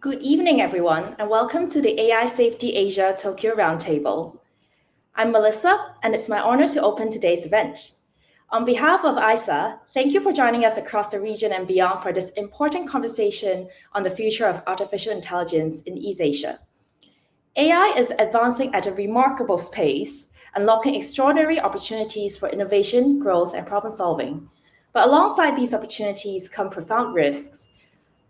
Good evening, everyone, and welcome to the AI Safety Asia Tokyo Roundtable. I'm Melissa, and it's my honor to open today's event. On behalf of ISA, thank you for joining us across the region and beyond for this important conversation on the future of artificial intelligence in East Asia. AI is advancing at a remarkable pace, unlocking extraordinary opportunities for innovation, growth, and problem solving. But alongside these opportunities come profound risks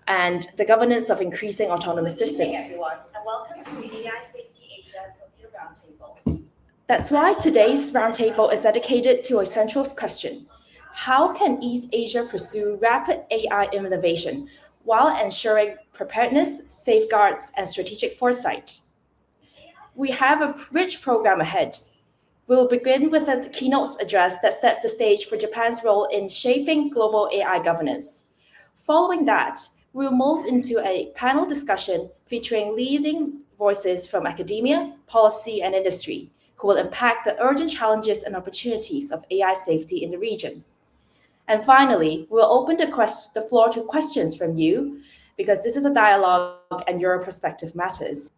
and the governance of increasing autonomous systems. Everyone, and welcome to the AI Safety Asia Tokyo Roundtable. That's why today's roundtable is dedicated to a central question. How can East Asia pursue rapid AI innovation while ensuring preparedness, safeguards, and strategic foresight? We have a rich program ahead. We will begin with a keynote address that sets the stage for Japan's role in shaping global AI governance. Following that, we'll move into a panel discussion featuring leading voices from academia, policy, and industry who will impact the urgent challenges and opportunities of AI safety in the region. And finally, we'll open the floor to questions from you because this is a dialogue and your perspective matters.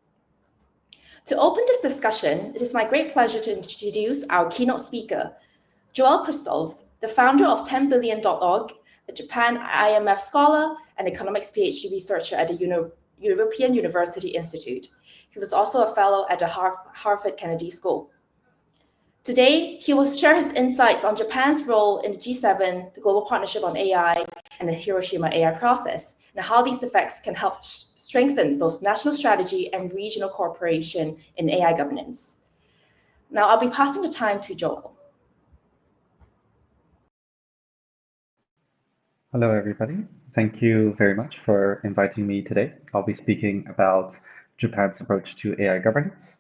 To open this discussion, it is my great pleasure to introduce our keynote speaker, Joël Christoph, the founder of 10billion.org, a Japan-IMF scholar and economics PhD researcher at the European University Institute. He was also a fellow at the Harvard Kennedy School. Today, he will share his insights on Japan's role in the G7, the Global Partnership on AI, and the Hiroshima AI Process, and how these effects can help strengthen both national strategy and regional cooperation in AI governance. Now, I'll be passing the time to Joël. Hello, everybody. Thank you very much for inviting me today. I'll be speaking about Japan's approach to AI governance.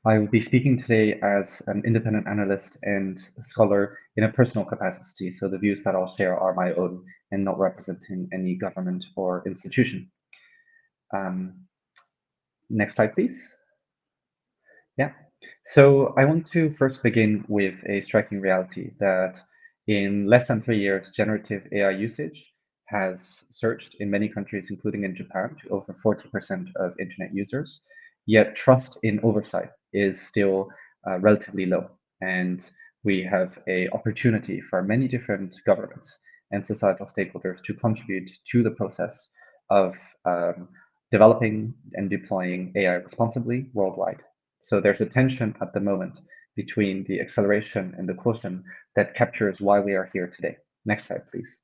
I will be speaking today as an independent analyst and scholar in a personal capacity, so the views that I'll share are my own and not representing any government or institution. Next slide, please. Yeah. So I want to first begin with a striking reality that in less than 3 years, generative AI usage has surged in many countries, including in Japan, to over 40% of internet users. Yet trust in oversight is still relatively low. And we have an opportunity for many different governments and societal stakeholders to contribute to the process of developing and deploying AI responsibly worldwide. So there's a tension at the moment between the acceleration and the caution that captures why we are here today. Next slide, please.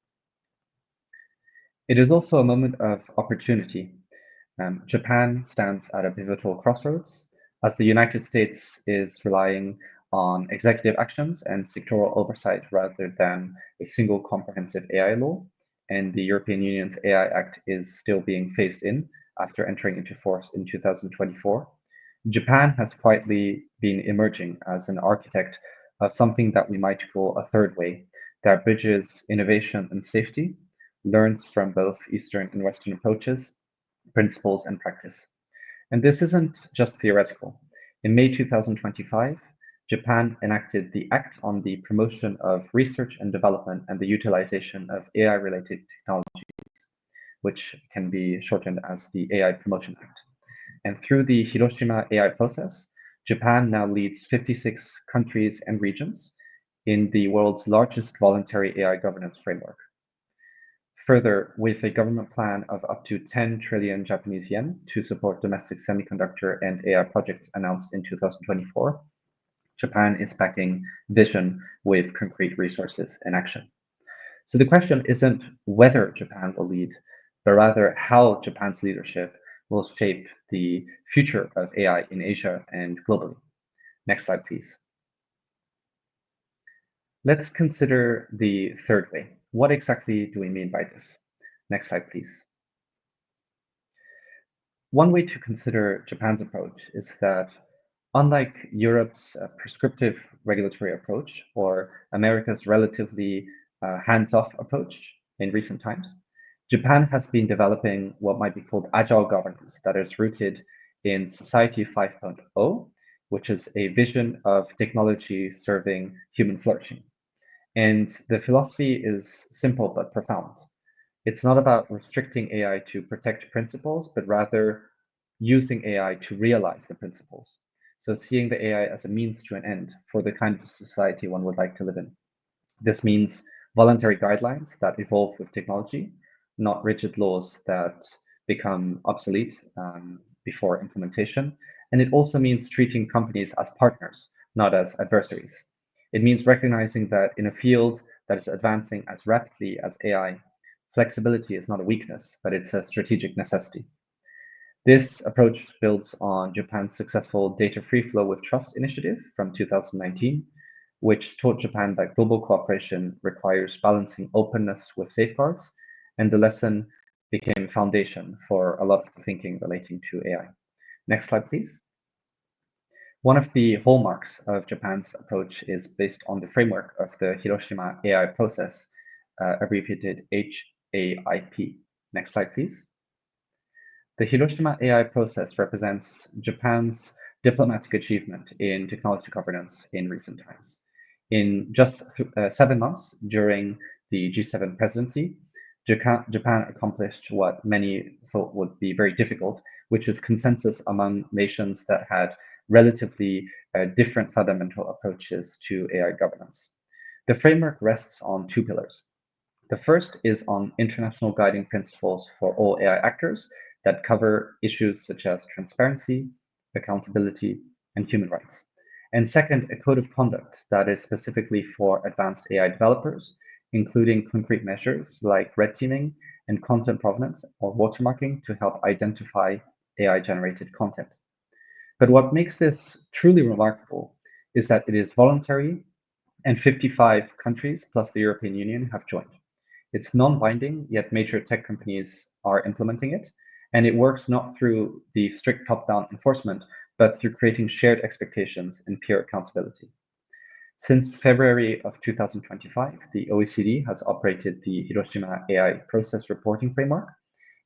It is also a moment of opportunity. Japan stands at a pivotal crossroads as the United States is relying on executive actions and sectoral oversight rather than a single comprehensive AI law, and the European Union's AI Act is still being phased in after entering into force in 2024. Japan has quietly been emerging as an architect of something that we might call a third way that bridges innovation and safety, learns from both Eastern and Western approaches, principles, and practice. And this isn't just theoretical. In May 2025, Japan enacted the Act on the Promotion of Research and Development and the Utilization of AI-related Technologies, which can be shortened as the AI Promotion Act. And through the Hiroshima AI Process, Japan now leads 56 countries and regions in the world's largest voluntary AI governance framework. Further, with a government plan of up to 10 trillion Japanese yen to support domestic semiconductor and AI projects announced in 2024, Japan is backing vision with concrete resources and action. So the question isn't whether Japan will lead, but rather how Japan's leadership will shape the future of AI in Asia and globally. Next slide, please. Let's consider the third way. What exactly do we mean by this? Next slide, please. One way to consider Japan's approach is that unlike Europe's prescriptive regulatory approach or America's relatively hands-off approach in recent times, Japan has been developing what might be called agile governance that is rooted in Society 5.0, which is a vision of technology serving human flourishing. And the philosophy is simple but profound. It's not about restricting AI to protect principles, but rather using AI to realize the principles. So seeing the AI as a means to an end for the kind of society one would like to live in. This means voluntary guidelines that evolve with technology, not rigid laws that become obsolete before implementation. And it also means treating companies as partners, not as adversaries. It means recognizing that in a field that is advancing as rapidly as AI, flexibility is not a weakness, but it's a strategic necessity. This approach builds on Japan's successful Data Free Flow with Trust initiative from 2019, which taught Japan that global cooperation requires balancing openness with safeguards, and the lesson became foundation for a lot of the thinking relating to AI. Next slide, please. One of the hallmarks of Japan's approach is based on the framework of the Hiroshima AI Process, abbreviated HAIP. Next slide, please. The Hiroshima AI Process represents Japan's diplomatic achievement in technology governance in recent times. In just 7 months during the G7 presidency, Japan accomplished what many thought would be very difficult, which is consensus among nations that had relatively different fundamental approaches to AI governance. The framework rests on 2 pillars. The first is on international guiding principles for all AI actors that cover issues such as transparency, accountability, and human rights. And second, a code of conduct that is specifically for advanced AI developers, including concrete measures like red teaming and content provenance or watermarking to help identify AI-generated content. But what makes this truly remarkable is that it is voluntary and 55 countries plus the European Union have joined. It's non-binding, yet major tech companies are implementing it, and it works not through the strict top-down enforcement, but through creating shared expectations and peer accountability. Since February of 2025, the OECD has operated the Hiroshima AI Process reporting framework,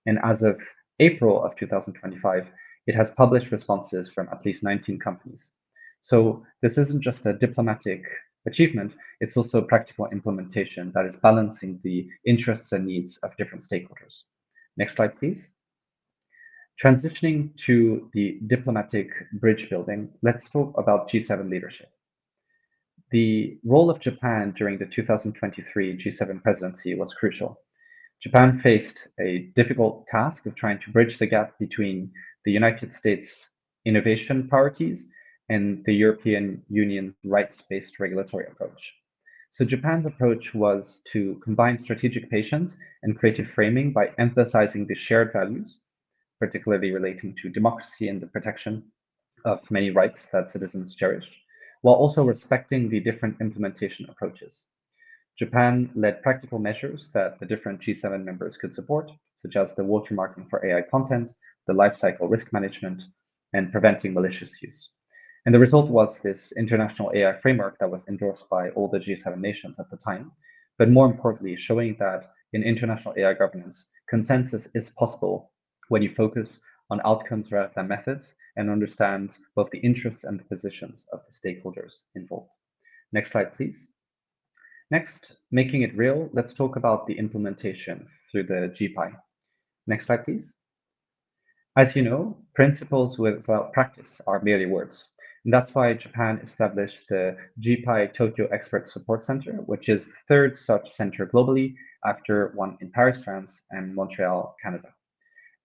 and as of April of 2025, it has published responses from at least 19 companies. So this isn't just a diplomatic achievement, it's also practical implementation that is balancing the interests and needs of different stakeholders. Next slide, please. Transitioning to the diplomatic bridge building, let's talk about G7 leadership. The role of Japan during the 2023 G7 presidency was crucial. Japan faced a difficult task of trying to bridge the gap between the United States' innovation priorities and the European Union's rights-based regulatory approach. So Japan's approach was to combine strategic patience and creative framing by emphasizing the shared values, particularly relating to democracy and the protection of many rights that citizens cherish, while also respecting the different implementation approaches. Japan led practical measures that the different G7 members could support, such as the watermarking for AI content, the lifecycle risk management, and preventing malicious use. And the result was this international AI framework that was endorsed by all the G7 nations at the time, but more importantly, showing that in international AI governance, consensus is possible when you focus on outcomes rather than methods and understand both the interests and the positions of the stakeholders involved. Next slide, please. Next, making it real, let's talk about the implementation through the GPAI. Next slide, please. As you know, principles without practice are merely words. And that's why Japan established the GPAI Tokyo Expert Support Center, which is the third such center globally after one in Paris, France, and Montreal, Canada.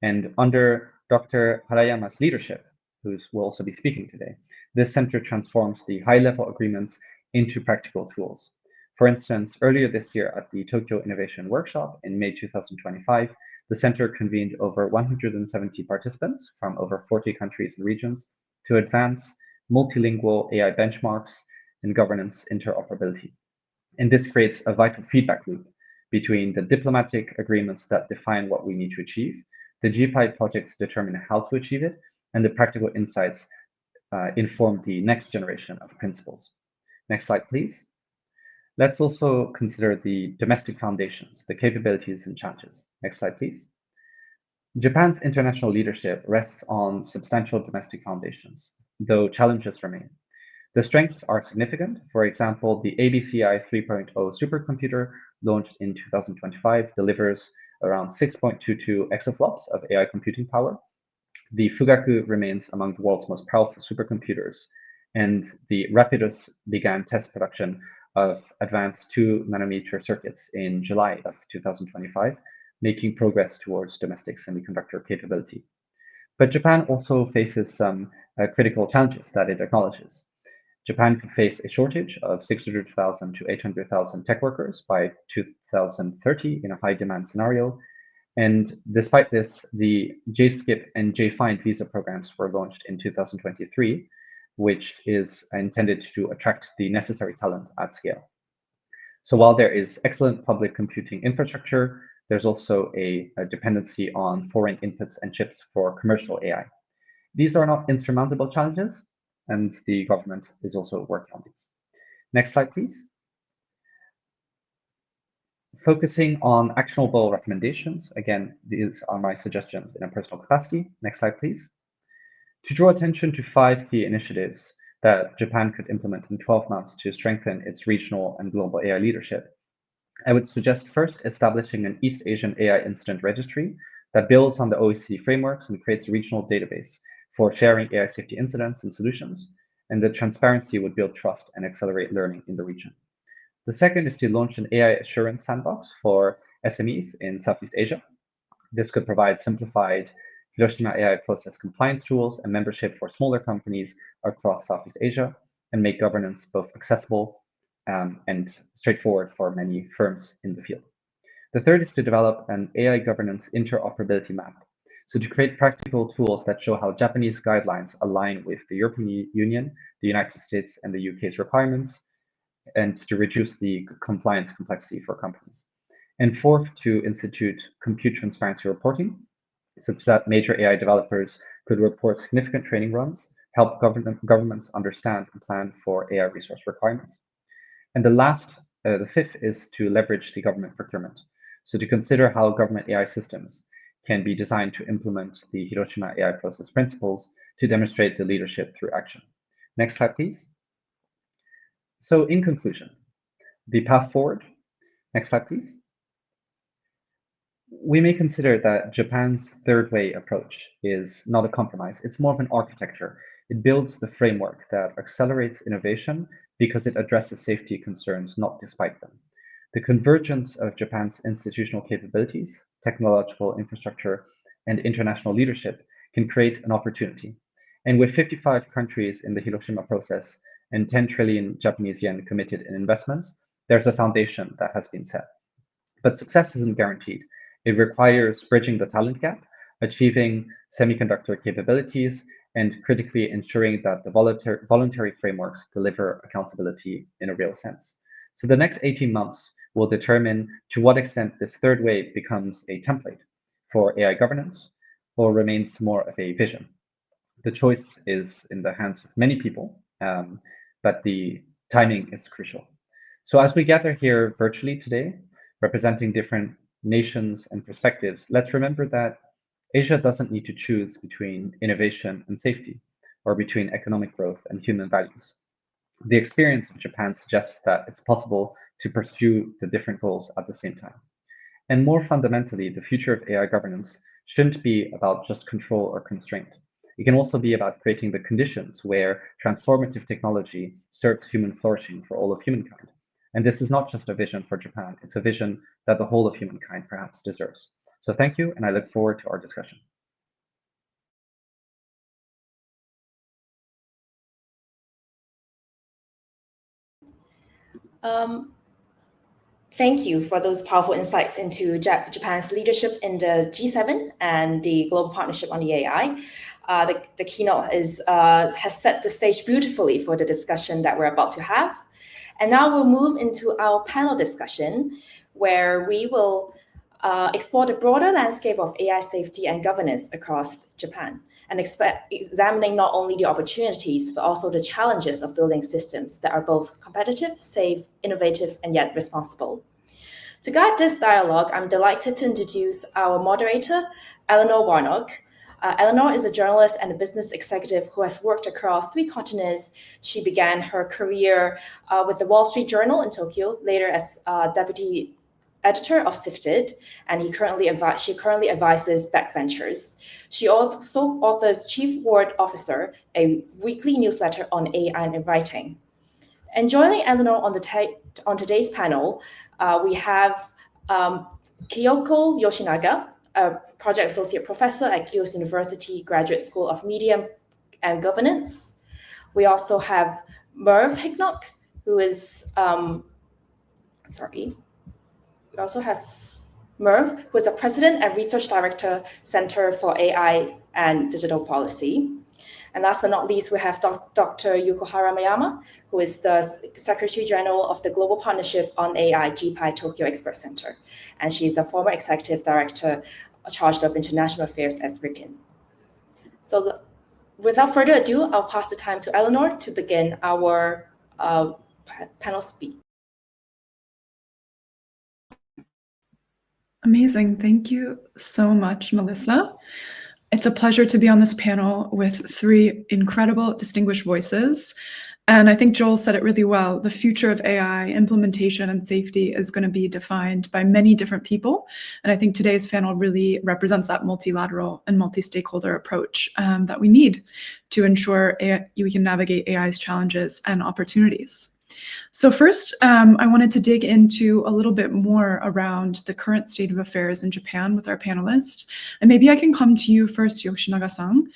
And under Dr. Harayama's leadership, who will also be speaking today, this center transforms the high-level agreements into practical tools. For instance, earlier this year at the Tokyo Innovation Workshop in May 2025, the center convened over 170 participants from over 40 countries and regions to advance multilingual AI benchmarks and governance interoperability. And this creates a vital feedback loop between the diplomatic agreements that define what we need to achieve, the GPAI projects determine how to achieve it, and the practical insights inform the next generation of principles. Next slide, please. Let's also consider the domestic foundations, the capabilities and challenges. Next slide, please. Japan's international leadership rests on substantial domestic foundations, though challenges remain. The strengths are significant. For example, the ABCI 3.0 supercomputer launched in 2025 delivers around 6.22 exaflops of AI computing power. The Fugaku remains among the world's most powerful supercomputers, and the Rapidus began test production of advanced 2-nanometer circuits in July of 2025, making progress towards domestic semiconductor capability. But Japan also faces some critical challenges that it acknowledges. Japan could face a shortage of 600,000 to 800,000 tech workers by 2030 in a high-demand scenario. And despite this, the JSKIP and JFIND visa programs were launched in 2023, which is intended to attract the necessary talent at scale. So while there is excellent public computing infrastructure, there's also a dependency on foreign inputs and chips for commercial AI. These are not insurmountable challenges, and the government is also working on these. Next slide, please. Focusing on actionable recommendations. Again, these are my suggestions in a personal capacity. Next slide, please. To draw attention to 5 key initiatives that Japan could implement in 12 months to strengthen its regional and global AI leadership, I would suggest first establishing an East Asian AI incident registry that builds on the OECD frameworks and creates a regional database for sharing AI safety incidents and solutions, and the transparency would build trust and accelerate learning in the region. The second is to launch an AI assurance sandbox for SMEs in Southeast Asia. This could provide simplified Hiroshima AI Process compliance tools and membership for smaller companies across Southeast Asia, and make governance both accessible and straightforward for many firms in the field. The third is to develop an AI governance interoperability map. So to create practical tools that show how Japanese guidelines align with the European Union, the United States, and the UK's requirements, and to reduce the compliance complexity for companies. And fourth, to institute compute transparency reporting, such that major AI developers could report significant training runs, help governments understand and plan for AI resource requirements. And the fifth is to leverage the government procurement. So to consider how government AI systems can be designed to implement the Hiroshima AI Process principles to demonstrate the leadership through action. Next slide, please. So in conclusion, the path forward. Next slide, please. We may consider that Japan's third way approach is not a compromise. It's more of an architecture. It builds the framework that accelerates innovation because it addresses safety concerns, not despite them. The convergence of Japan's institutional capabilities, technological infrastructure, and international leadership can create an opportunity. And with 55 countries in the Hiroshima process and 10 trillion Japanese yen committed in investments, there's a foundation that has been set. But success isn't guaranteed. It requires bridging the talent gap, achieving semiconductor capabilities, and critically ensuring that the voluntary frameworks deliver accountability in a real sense. So the next 18 months will determine to what extent this third wave becomes a template for AI governance or remains more of a vision. The choice is in the hands of many people, but the timing is crucial. So as we gather here virtually today, representing different nations and perspectives, let's remember that Asia doesn't need to choose between innovation and safety, or between economic growth and human values. The experience of Japan suggests that it's possible to pursue the different goals at the same time. And more fundamentally, the future of AI governance shouldn't be about just control or constraint. It can also be about creating the conditions where transformative technology serves human flourishing for all of humankind. And this is not just a vision for Japan, it's a vision that the whole of humankind perhaps deserves. So thank you, and I look forward to our discussion. Thank you for those powerful insights into Japan's leadership in the G7 and the global partnership on the AI. The keynote has set the stage beautifully for the discussion that we're about to have. And now we'll move into our panel discussion, where we will explore the broader landscape of AI safety and governance across Japan, and examining not only the opportunities, but also the challenges of building systems that are both competitive, safe, innovative, and yet responsible. To guide this dialogue, I'm delighted to introduce our moderator, Eleanor Warnock. Eleanor is a journalist and a business executive who has worked across 3 continents. She began her career with the Wall Street Journal in Tokyo, later as deputy editor of Sifted, and she currently advises Backventures. She also authors Chief Word Officer, a weekly newsletter on AI and writing. And joining Eleanor on today's panel, we have Kyoko Yoshinaga, a project associate professor at Keio University Graduate School of Media and Governance. We also have Merve Hickok, who is, we also have Merve, who is the President and Research Director, Center for AI and Digital Policy. And last but not least, we have Dr. Yuko Harayama, who is the Secretary General of the Global Partnership on AI GPAI Tokyo Expert Center. And she's a former Executive Director charged of International Affairs at RIKEN. So without further ado, I'll pass the time to Eleanor to begin our panel speak. Amazing. Thank you so much, Melissa. It's a pleasure to be on this panel with three incredible, distinguished voices. And I think Joel said it really well. The future of AI implementation and safety is going to be defined by many different people. And I think today's panel really represents that multilateral and multi-stakeholder approach that we need to ensure we can navigate AI's challenges and opportunities. So first, I wanted to dig into a little bit more around the current state of affairs in Japan with our panelists. And maybe I can come to you first, Yoshinaga-san,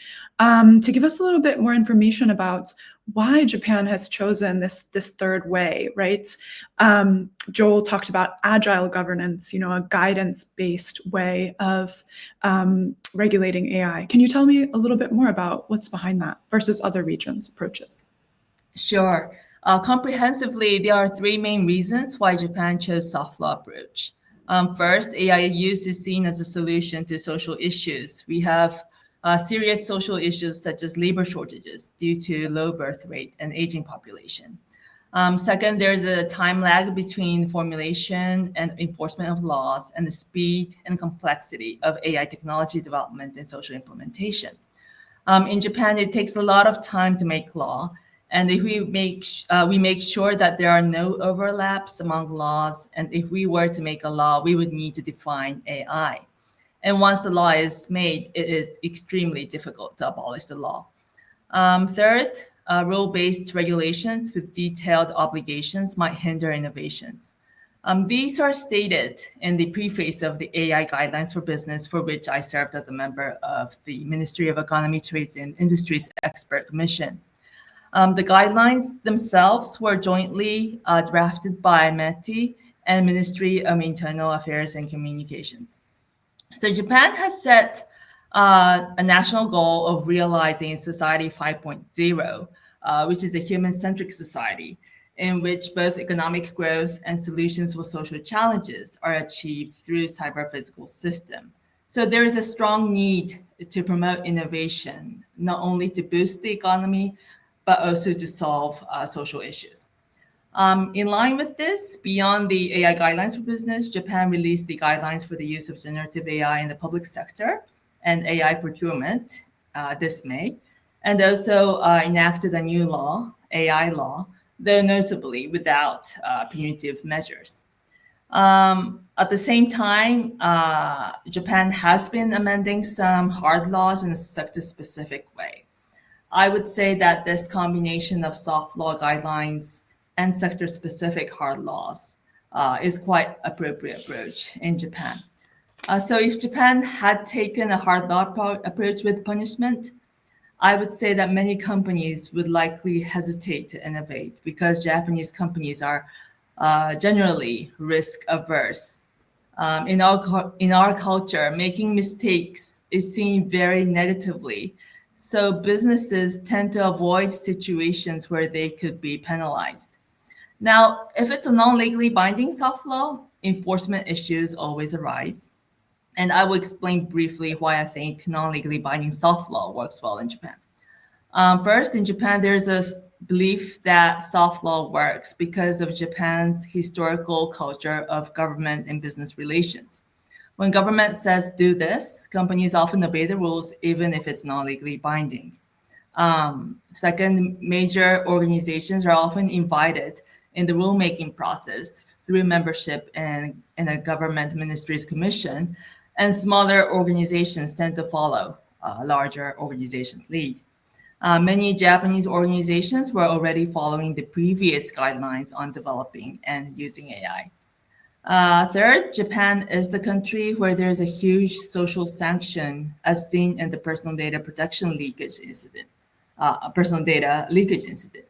to give us a little bit more information about why Japan has chosen this third way, right? Joel talked about agile governance, a guidance-based way of regulating AI. Can you tell me a little bit more about what's behind that versus other regions' approaches? Sure. Comprehensively, there are three main reasons why Japan chose soft law approach. First, AI use is seen as a solution to social issues. We have serious social issues such as labor shortages due to low birth rate and aging population. Second, there's a time lag between formulation and enforcement of laws and the speed and complexity of AI technology development and social implementation. In Japan, it takes a lot of time to make law. And if we make sure that there are no overlaps among laws, and if we were to make a law, we would need to define AI. And once the law is made, it is extremely difficult to abolish the law. Third, rule-based regulations with detailed obligations might hinder innovations. These are stated in the preface of the AI Guidelines for Business, for which I served as a member of the Ministry of Economy, Trade, and Industries Expert Commission. The guidelines themselves were jointly drafted by METI and Ministry of Internal Affairs and Communications. So Japan has set a national goal of realizing Society 5.0, which is a human-centric society in which both economic growth and solutions for social challenges are achieved through cyber-physical system. So there is a strong need to promote innovation, not only to boost the economy, but also to solve social issues. In line with this, beyond the AI Guidelines for Business, Japan released the guidelines for the use of generative AI in the public sector and AI procurement this May, and also enacted a new law, AI law, though notably without punitive measures. At the same time, Japan has been amending some hard laws in a sector-specific way. I would say that this combination of soft law guidelines and sector-specific hard laws is quite appropriate approach in Japan. So if Japan had taken a hard law approach with punishment, I would say that many companies would likely hesitate to innovate because Japanese companies are generally risk averse. In our culture, making mistakes is seen very negatively. So businesses tend to avoid situations where they could be penalized. Now, if it's a non-legally binding soft law, enforcement issues always arise. And I will explain briefly why I think non-legally binding soft law works well in Japan. First, in Japan, there's a belief that soft law works because of Japan's historical culture of government and business relations. When government says do this, companies often obey the rules, even if it's not legally binding. Second, major organizations are often invited in the rulemaking process through membership in a government ministry's commission, and smaller organizations tend to follow larger organizations' lead. Many Japanese organizations were already following the previous guidelines on developing and using AI. Third, Japan is the country where there's a huge social sanction, as seen in the personal data leakage incident.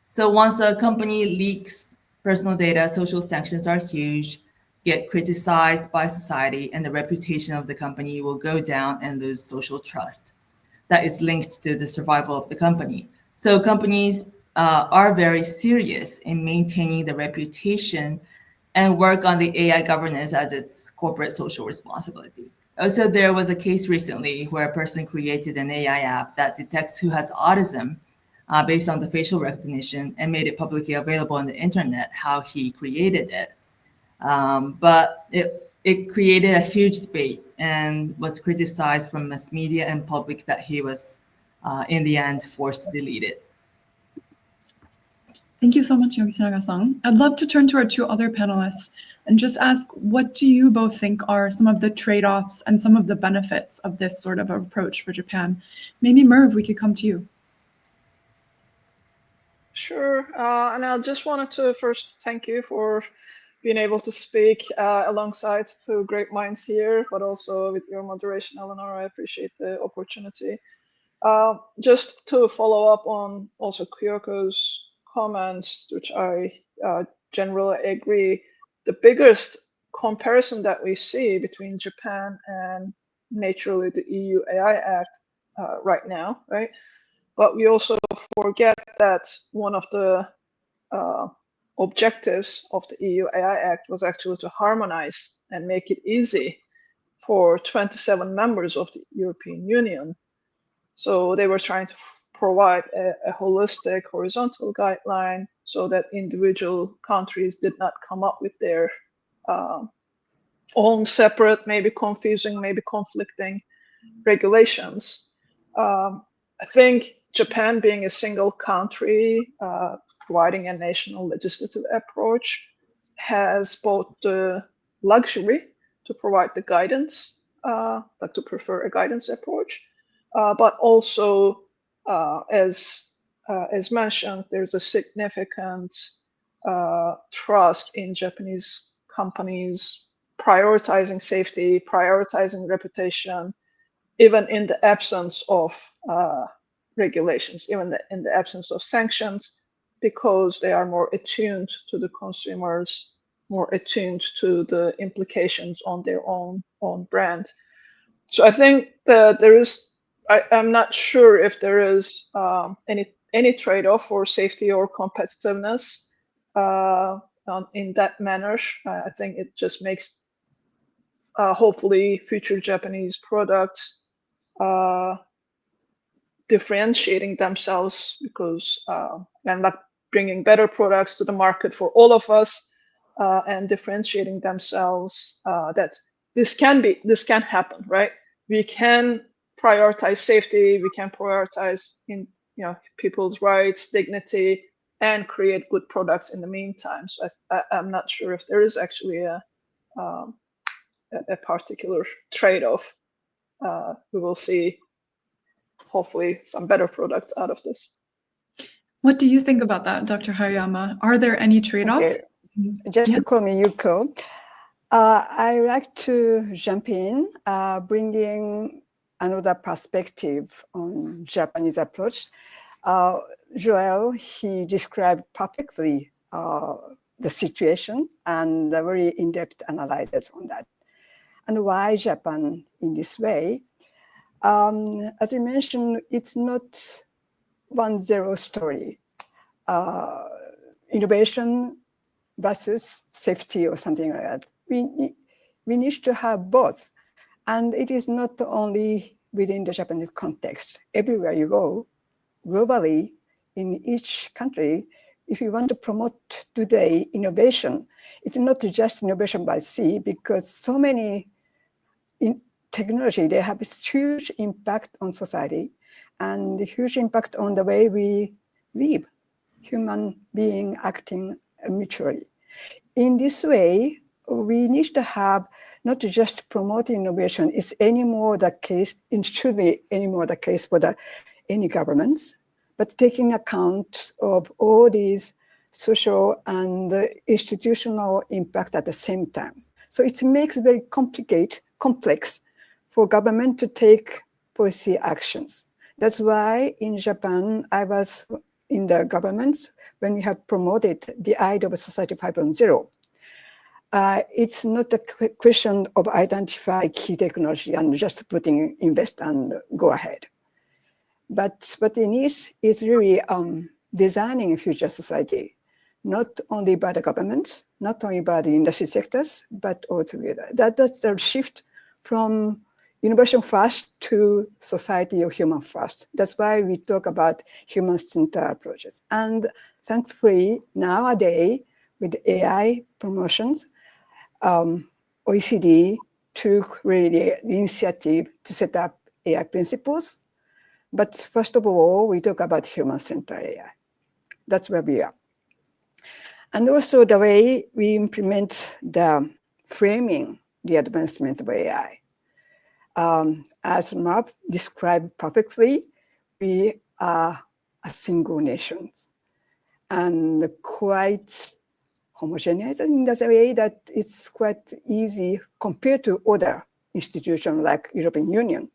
So once a company leaks personal data, social sanctions are huge, get criticized by society, and the reputation of the company will go down and lose social trust that is linked to the survival of the company. So companies are very serious in maintaining the reputation and work on the AI governance as its corporate social responsibility. Also, there was a case recently where a person created an AI app that detects who has autism based on the facial recognition and made it publicly available on the internet how he created it. But it created a huge debate and was criticized from mass media and public that he was, in the end, forced to delete it. Thank you so much, Yoshinaga-san. I'd love to turn to our two other panelists and just ask, what do you both think are some of the trade-offs and some of the benefits of this sort of approach for Japan? Maybe Merve, we could come to you. Sure, and I just wanted to first thank you for being able to speak alongside two great minds here, but also with your moderation, Eleanor. I appreciate the opportunity. Just to follow up on also Kyoko's comments, which I generally agree, the biggest comparison that we see between Japan and naturally the EU AI Act right now, right? But we also forget that one of the objectives of the EU AI Act was actually to harmonize and make it easy for 27 members of the European Union. So they were trying to provide a holistic horizontal guideline so that individual countries did not come up with their own separate, maybe confusing, maybe conflicting regulations. I think Japan being a single country, providing a national legislative approach, has both the luxury to provide the guidance, like to prefer a guidance approach, but also, as mentioned, there's a significant trust in Japanese companies prioritizing safety, prioritizing reputation, even in the absence of regulations, even in the absence of sanctions, because they are more attuned to the consumers, more attuned to the implications on their own brand. So I think that there is, I'm not sure if there is any trade-off for safety or competitiveness in that manner. I think it just makes hopefully future Japanese products differentiating themselves, because and like bringing better products to the market for all of us, and differentiating themselves, that this can happen, right? We can prioritize safety, we can prioritize people's rights, dignity, and create good products in the meantime. So I'm not sure if there is actually a particular trade-off. We will see hopefully some better products out of this. What do you think about that, Dr. Harayama? Are there any trade-offs? Okay. Just to call me Yuko, I like to jump in, bringing another perspective on Japanese approach. Joël, he described perfectly the situation and a very in-depth analysis on that. And why Japan in this way? As you mentioned, it's not 1-0 story. Innovation versus safety or something like that. We need to have both. And it is not only within the Japanese context. Everywhere you go, globally, in each country, if you want to promote today innovation, it's not just innovation by sea, because so many in technology, they have a huge impact on society and a huge impact on the way we live, human being acting mutually. in this way, we need to have not just promoting innovation is anymore the case, it should be anymore the case for any governments, but taking account of all these social and institutional impact at the same time. So it makes it very complex for government to take policy actions. That's why in Japan, I was in the government when we have promoted the idea of Society 5.0. It's not a question of identify key technology and just invest and go ahead. But what it needs is really designing a future society, not only by the government, not only by the industry sectors, but all together. That's a shift from innovation first to society or human first. That's why we talk about human-centered approaches. And thankfully, nowadays, with AI promotions, OECD took really the initiative to set up AI principles. But first of all, we talk about human-centered AI. That's where we are. And also the way we implement the framing, the advancement of AI. As Merve described perfectly, we are a single nation and quite homogeneous in that way that it's quite easy compared to other institutions like European Union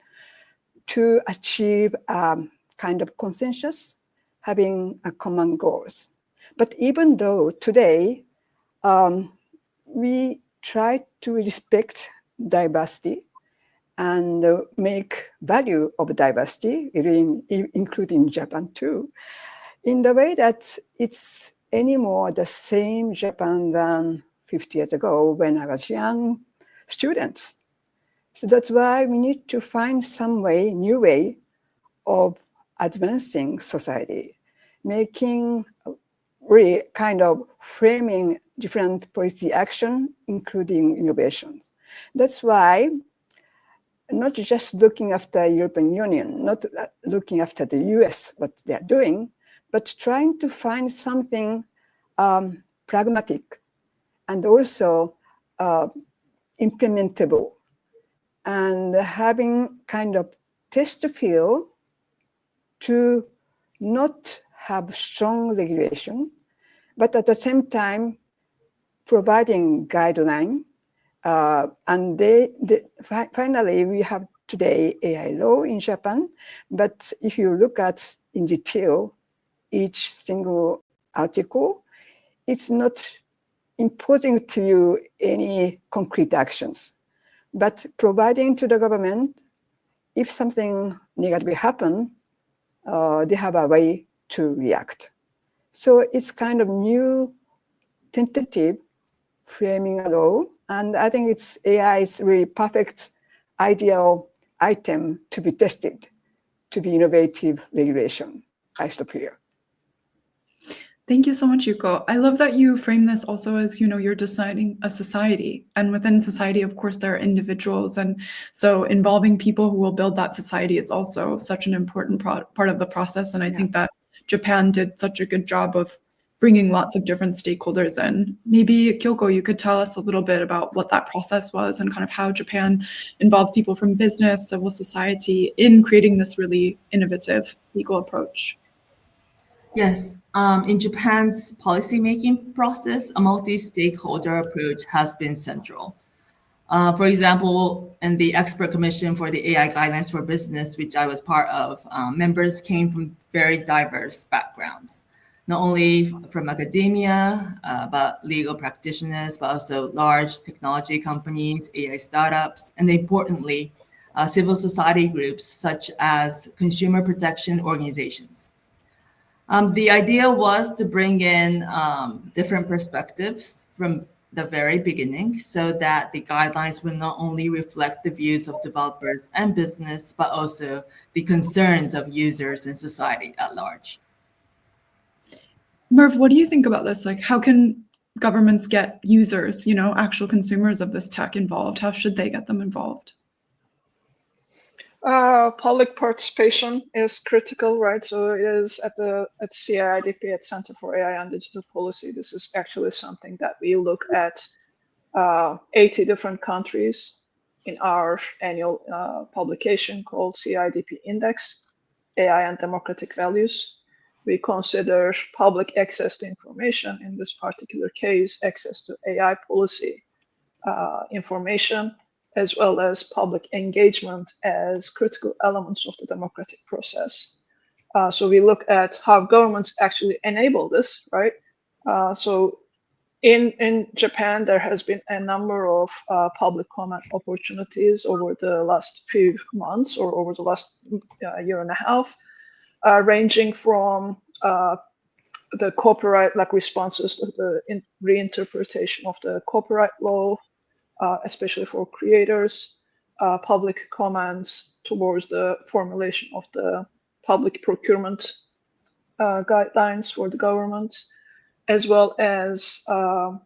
to achieve kind of consensus, having a common goals. But even though today we try to respect diversity and make value of diversity, including Japan too, in the way that it's anymore the same Japan than 50 years ago when I was young students. So that's why we need to find some way, new way of advancing society, making really kind of framing different policy action, including innovations. That's why not just looking after European Union, not looking after the US, what they're doing, but trying to find something pragmatic and also implementable, and having kind of test field to not have strong regulation, but at the same time providing guideline. And finally, we have today AI law in Japan, but if you look at in detail each single article, it's not imposing to you any concrete actions, but providing to the government, if something negative happens, they have a way to react. So it's kind of new tentative framing a law. And I think AI is really perfect, ideal item to be tested, to be innovative regulation. I stop here. Thank you so much, Yuko. I love that you frame this also as, you're designing a society. And within society, of course, there are individuals. And so involving people who will build that society is also such an important part of the process. And I think that Japan did such a good job of bringing lots of different stakeholders in. Maybe, Kyoko, you could tell us a little bit about what that process was and kind of how Japan involved people from business, civil society in creating this really innovative legal approach. Yes, in Japan's policymaking process, a multi-stakeholder approach has been central. For example, in the expert commission for the AI guidelines for business, which I was part of, members came from very diverse backgrounds, not only from academia, but legal practitioners, but also large technology companies, AI startups, and importantly, civil society groups such as consumer protection organizations. The idea was to bring in different perspectives from the very beginning so that the guidelines will not only reflect the views of developers and business, but also the concerns of users and society at large. Merve, what do you think about this? Like, how can governments get users, actual consumers of this tech involved? How should they get them involved? Public participation is critical, right? So it is at CIIDP, at Center for AI and Digital Policy. This is actually something that we look at 80 different countries in our annual publication called CIIDP Index, AI and Democratic Values. We consider public access to information, in this particular case, access to AI policy information, as well as public engagement as critical elements of the democratic process. So we look at how governments actually enable this, right? So in Japan, there has been a number of public comment opportunities over the last few months or over the last year and a half, ranging from the copyright, like responses to the reinterpretation of the copyright law, especially for creators, public comments towards the formulation of the public procurement guidelines for the government, as well as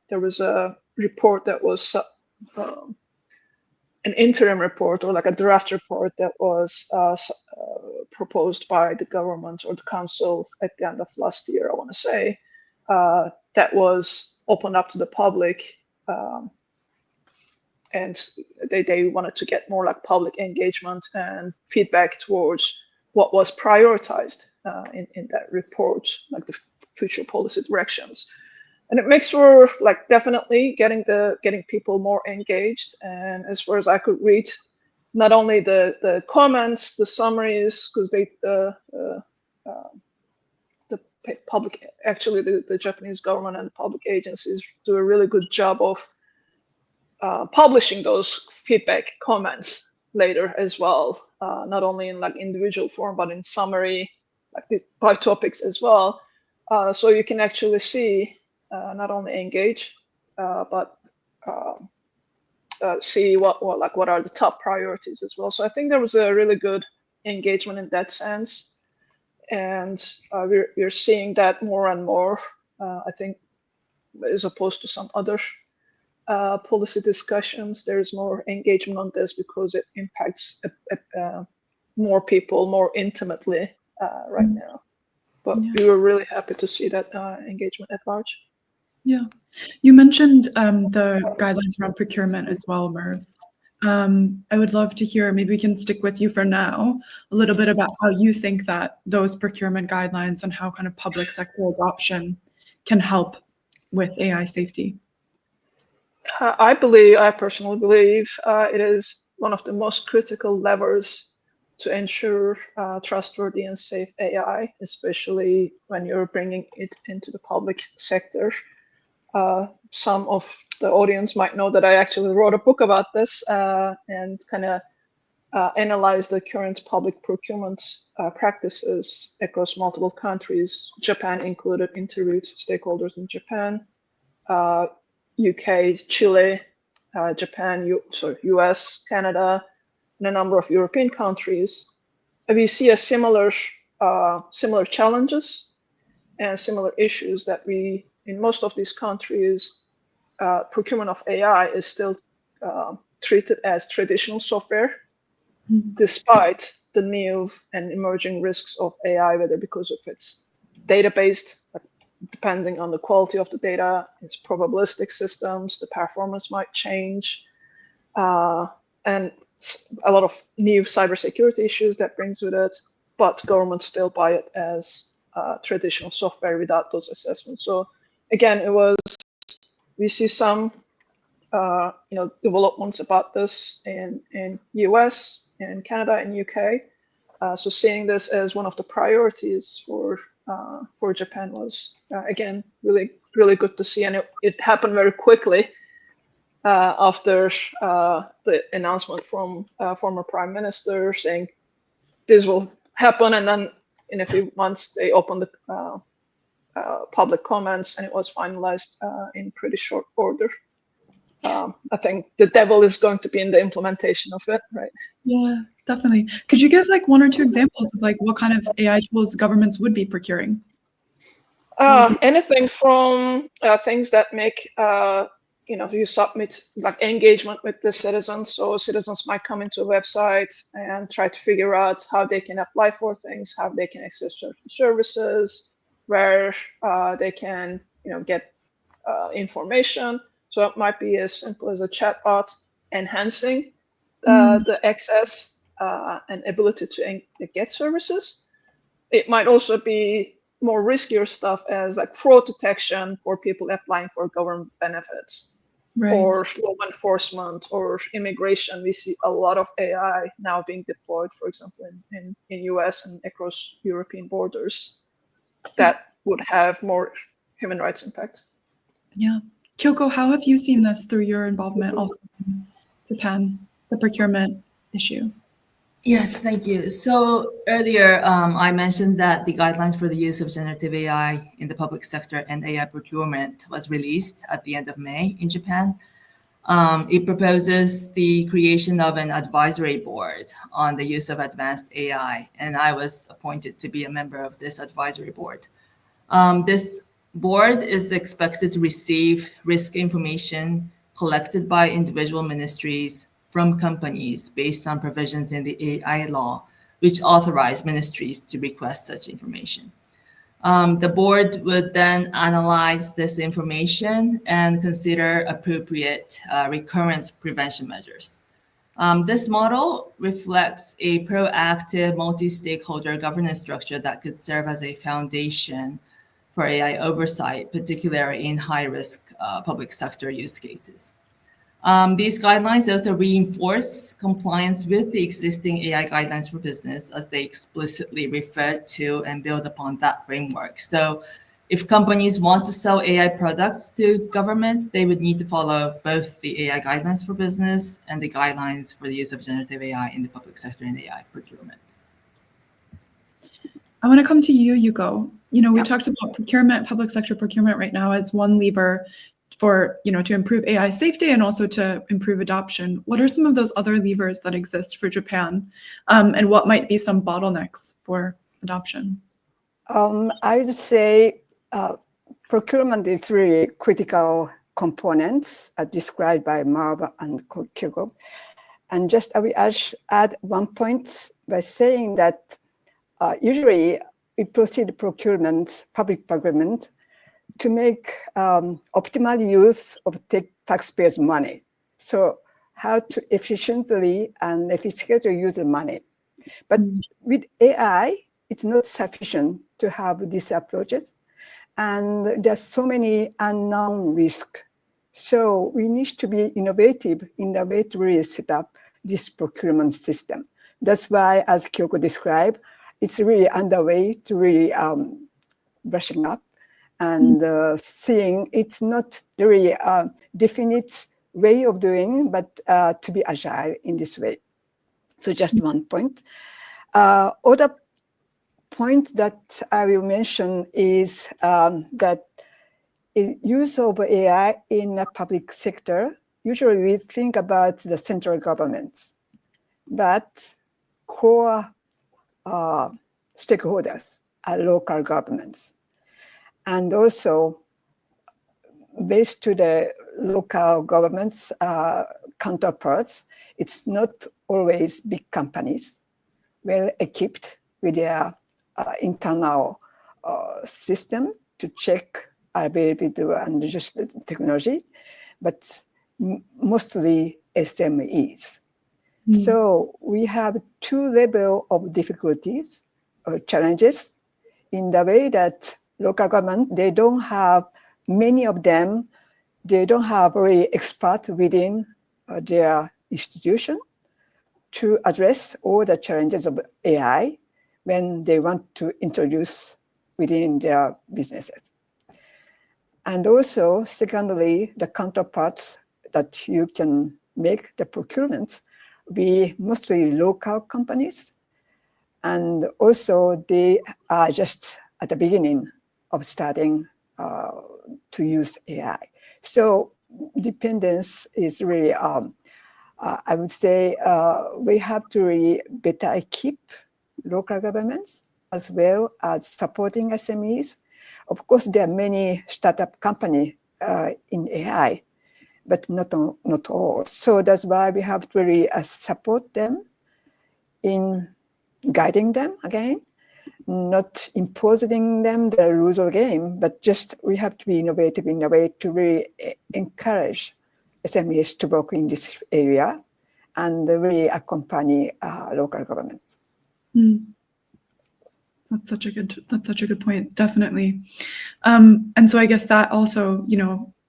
there was a report that was an interim report, or like a draft report, that was proposed by the government or the council at the end of last year, I want to say, that was opened up to the public. And they wanted to get more like public engagement and feedback towards what was prioritized in that report, like the future policy directions. And it makes for like definitely getting people more engaged. And as far as I could read, not only the comments, the summaries, because the public, actually the Japanese government and the public agencies do a really good job of publishing those feedback comments later as well, not only in like individual form, but in summary, like by topics as well. So you can actually see not only engage, but see what are the top priorities as well. So I think there was a really good engagement in that sense, and we're seeing that more and more. I think, as opposed to some other policy discussions, there is more engagement on this because it impacts more people more intimately right now. But we were really happy to see that engagement at large. Yeah, you mentioned the guidelines around procurement as well, Merve. I would love to hear, maybe we can stick with you for now, a little bit about how you think that those procurement guidelines and how kind of public sector adoption can help with AI safety. I personally believe it is one of the most critical levers to ensure trustworthy and safe AI, especially when you're bringing it into the public sector. Some of the audience might know that I actually wrote a book about this and kind of analyzed the current public procurement practices across multiple countries, Japan included, interviewed stakeholders in Japan, UK, Chile, Japan, US, Canada, and a number of European countries. We see a similar challenges and similar issues that in most of these countries, procurement of AI is still treated as traditional software, despite the new and emerging risks of AI, whether because of its data-based, depending on the quality of the data, its probabilistic systems, the performance might change, and a lot of new cybersecurity issues that brings with it, but governments still buy it as traditional software without those assessments. So again, we see some developments about this in US, in Canada, and UK. So seeing this as one of the priorities for Japan was again really, really good to see, and it happened very quickly after the announcement from former Prime Minister saying this will happen, and then in a few months they opened the public comments, and it was finalized in pretty short order. I think the devil is going to be in the implementation of it, right? Yeah, definitely. Could you give like one or two examples of like what kind of AI tools governments would be procuring? Anything from things that make you submit like engagement with the citizens. So citizens might come into a website and try to figure out how they can apply for things, how they can access certain services, where they can, get information. So it might be as simple as a chatbot enhancing the access and ability to get services. It might also be more riskier stuff as like fraud detection for people applying for government benefits, Right. or law enforcement or immigration. We see a lot of AI now being deployed, for example, in US and across European borders that would have more human rights impact. Yeah. Kyoko, how have you seen this through your involvement also in Japan, the procurement issue? Yes, thank you. So earlier, I mentioned that the guidelines for the use of generative AI in the public sector and AI procurement was released at the end of May in Japan. It proposes the creation of an advisory board on the use of advanced AI, and I was appointed to be a member of this advisory board. This board is expected to receive risk information collected by individual ministries from companies based on provisions in the AI law, which authorize ministries to request such information. The board would then analyze this information and consider appropriate recurrence prevention measures. This model reflects a proactive multi-stakeholder governance structure that could serve as a foundation for AI oversight, particularly in high-risk public sector use cases. These guidelines also reinforce compliance with the existing AI guidelines for business, as they explicitly refer to and build upon that framework. So if companies want to sell AI products to government, they would need to follow both the AI guidelines for business and the guidelines for the use of generative AI in the public sector and AI procurement. I want to come to you, Yuko. We talked about procurement, public sector procurement right now as one lever for, to improve AI safety and also to improve adoption. What are some of those other levers that exist for Japan? And what might be some bottlenecks for adoption? I would say procurement is really critical components described by Merve and Kyoko. And just I will add one point by saying that usually we proceed procurement, public procurement, to make optimal use of taxpayers' money. So how to efficiently and efficiently use the money. But with AI, it's not sufficient to have these approaches. And there's so many unknown risks. So we need to be innovative in the way to really set up this procurement system. That's why, as Kyoko described, it's really underway to really brushing up and seeing it's not really a definite way of doing, but to be agile in this way. So just one point. Other point that I will mention is that use of AI in the public sector, usually we think about the central governments, but core stakeholders are local governments. And also, based to the local governments counterparts, it's not always big companies, well equipped with their internal system to check availability and just technology, but mostly SMEs. So we have two levels of difficulties or challenges in the way that local government, they don't have, many of them, they don't have really expert within their institution to address all the challenges of AI when they want to introduce within their businesses. And also, secondly, the counterparts that you can make the procurements be mostly local companies. And also, they are just at the beginning of starting to use AI. So dependence is really, I would say, we have to really better equip local governments as well as supporting SMEs. Of course, there are many startup companies in AI, but not all. So that's why we have to really support them in guiding them again, not imposing them the rules of the game, but just we have to be innovative in a way to really encourage SMEs to work in this area and really accompany local governments. That's such a good point, definitely. And so I guess that also,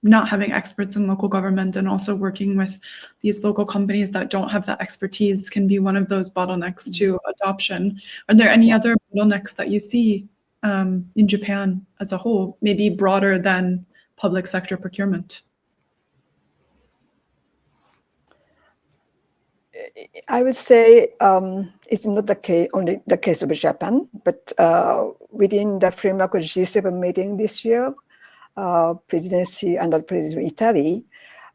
not having experts in local government and also working with these local companies that don't have that expertise can be one of those bottlenecks to adoption. Are there any other bottlenecks that you see in Japan as a whole, maybe broader than public sector procurement? I would say it's not only the case of Japan, but within the framework of G7 meeting this year, presidency under President Italy,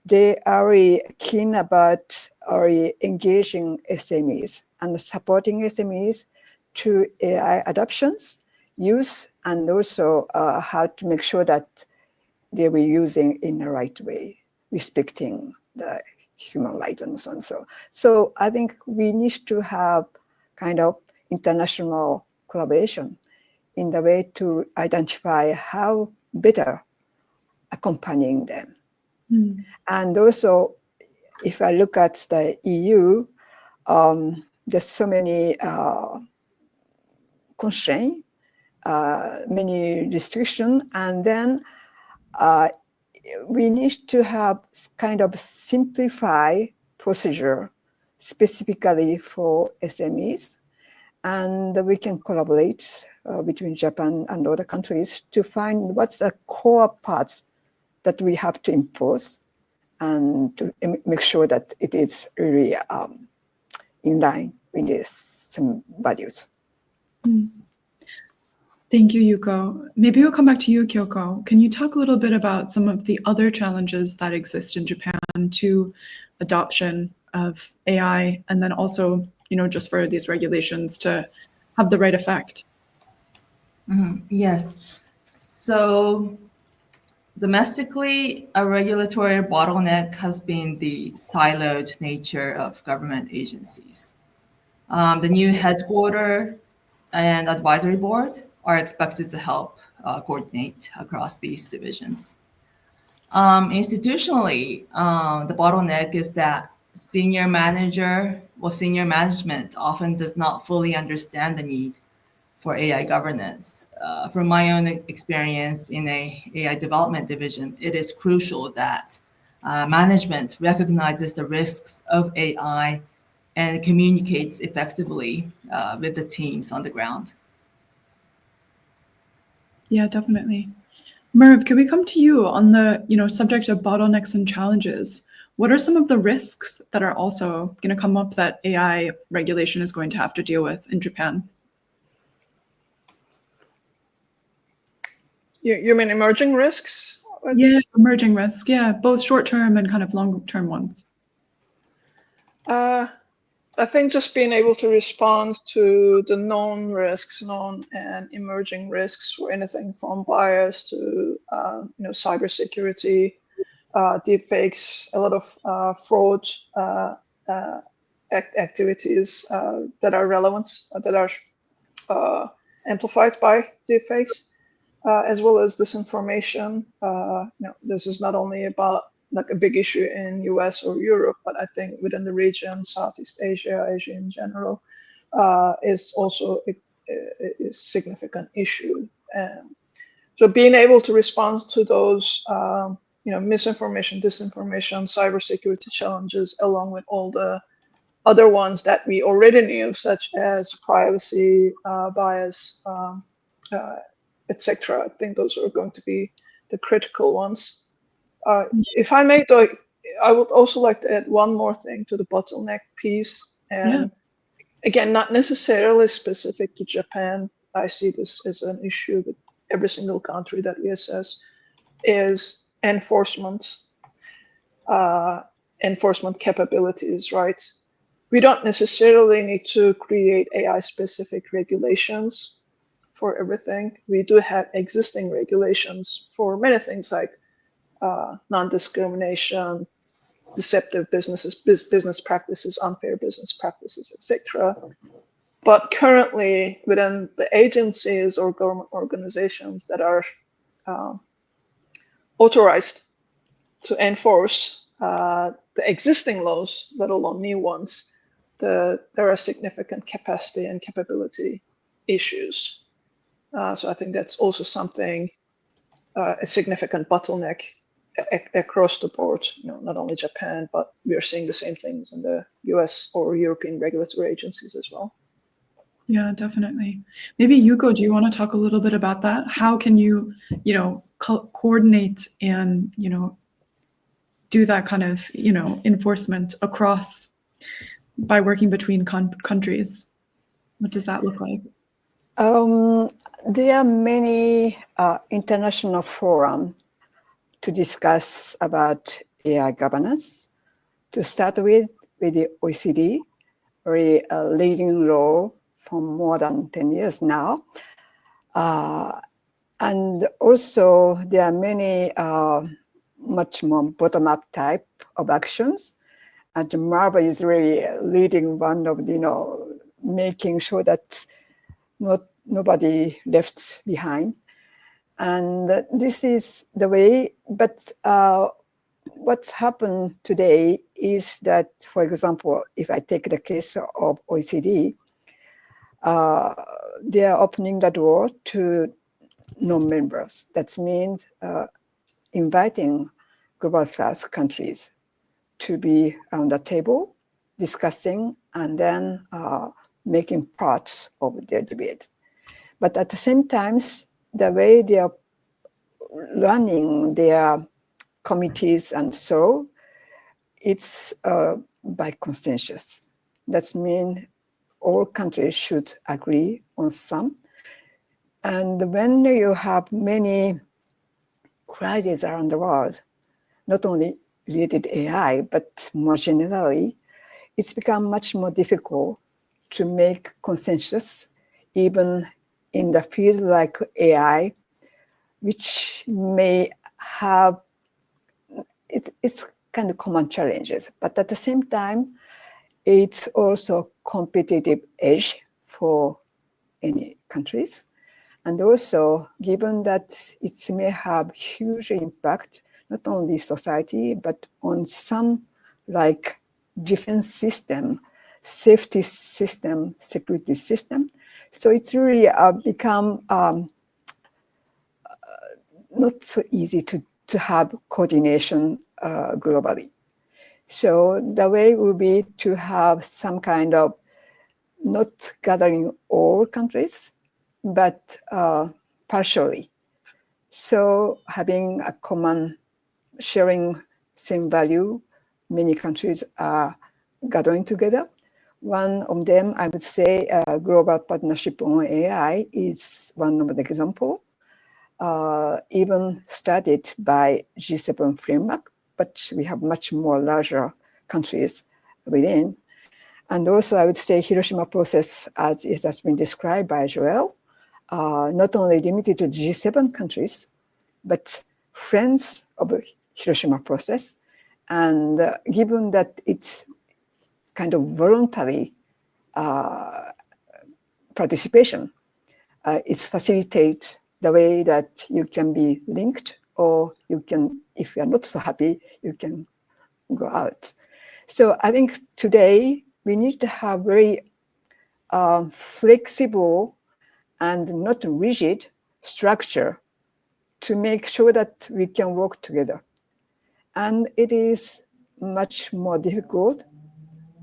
they are really keen about engaging SMEs and supporting SMEs to AI adoptions, use, and also how to make sure that they were using in the right way, respecting the human rights and so on. So I think we need to have kind of international collaboration in the way to identify how better accompanying them. And also, if I look at the EU, there's so many constraints, many restrictions, and then we need to have kind of simplified procedure specifically for SMEs, and we can collaborate between Japan and other countries to find what's the core parts that we have to impose and to make sure that it is really in line with some values. Thank you, Yuko. Maybe we'll come back to you, Kyoko. Can you talk a little bit about some of the other challenges that exist in Japan to adoption of AI, and then also, just for these regulations to have the right effect? Yes. So domestically, a regulatory bottleneck has been the siloed nature of government agencies. The new headquarter and advisory board are expected to help coordinate across these divisions. Institutionally, the bottleneck is that senior management often does not fully understand the need for AI governance. From my own experience in a AI development division, it is crucial that management recognizes the risks of AI and communicates effectively with the teams on the ground. Yeah, definitely. Merve, can we come to you on the subject of bottlenecks and challenges? What are some of the risks that are also going to come up that AI regulation is going to have to deal with in Japan? You mean emerging risks? Yeah, emerging risks. Yeah, both short-term and kind of long-term ones. I think just being able to respond to the known risks, known and emerging risks, for anything from bias to cybersecurity, deepfakes, a lot of fraud activities that are relevant, that are amplified by deepfakes, as well as disinformation. This is not only about like a big issue in US or Europe, but I think within the region, Southeast Asia, Asia in general, is also a significant issue. So being able to respond to those, misinformation, disinformation, cybersecurity challenges, along with all the other ones that we already knew, such as privacy, bias, etc. I think those are going to be the critical ones. If I may, though, I would also like to add one more thing to the bottleneck piece. And again, not necessarily specific to Japan. I see this as an issue with every single country that we assess, is enforcement capabilities, right? We don't necessarily need to create AI-specific regulations for everything. We do have existing regulations for many things like non-discrimination, deceptive business practices, unfair business practices, etc. But currently, within the agencies or government organizations that are authorized to enforce the existing laws, let alone new ones, there are significant capacity and capability issues. So I think that's also something, a significant bottleneck across the board, not only Japan, but we are seeing the same things in the US or European regulatory agencies as well. Yeah, definitely. Maybe Yuko, do you want to talk a little bit about that? How can you, coordinate and, do that kind of, enforcement across by working between countries? What does that look like? There are many international forums to discuss about AI governance. To start with the OECD, very leading role for more than 10 years now. And also there are many much more bottom-up type of actions. And Merve is really leading one of, making sure that nobody left behind. And this is the way, but what's happened today is that, for example, if I take the case of OECD, they are opening the door to non-members. That means inviting Global South countries to be on the table, discussing, and then making parts of their debate. But at the same time, the way they are running their committees and so, it's by consensus. That means all countries should agree on some. And when you have many crises around the world, not only related to AI, but more generally, it's become much more difficult to make consensus, even in the field like AI, which may have, it's kind of common challenges, but at the same time, it's also competitive edge for any countries. And also, given that it may have huge impact, not only society, but on some like defense system, safety system, security system. So it's really become not so easy to have coordination globally. So the way will be to have some kind of, not gathering all countries, but partially. So having a common, sharing same value, many countries are gathering together. One of them, I would say, Global Partnership on AI is one of the example. Even started by G7 framework, but we have much more larger countries within. And also I would say Hiroshima process, as it has been described by Joël, not only limited to G7 countries, but friends of Hiroshima process. And given that it's kind of voluntary participation, it's facilitate the way that you can be linked, or you can, if you are not so happy, you can go out. So I think today we need to have very flexible and not rigid structure to make sure that we can work together. And it is much more difficult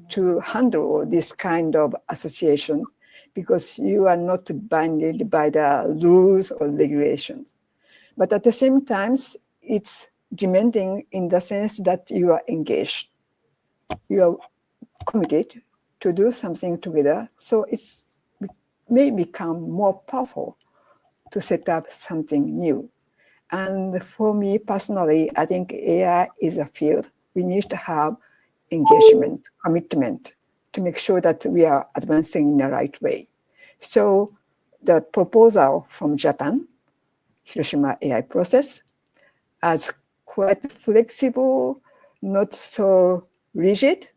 to handle this kind of association because you are not bounded by the rules or regulations. But at the same time, it's demanding in the sense that you are engaged. You are committed to do something together. So it may become more powerful to set up something new. And for me personally, I think AI is a field we need to have engagement, commitment to make sure that we are advancing in the right way. So the proposal from Japan, Hiroshima AI process, as quite flexible not so rigid,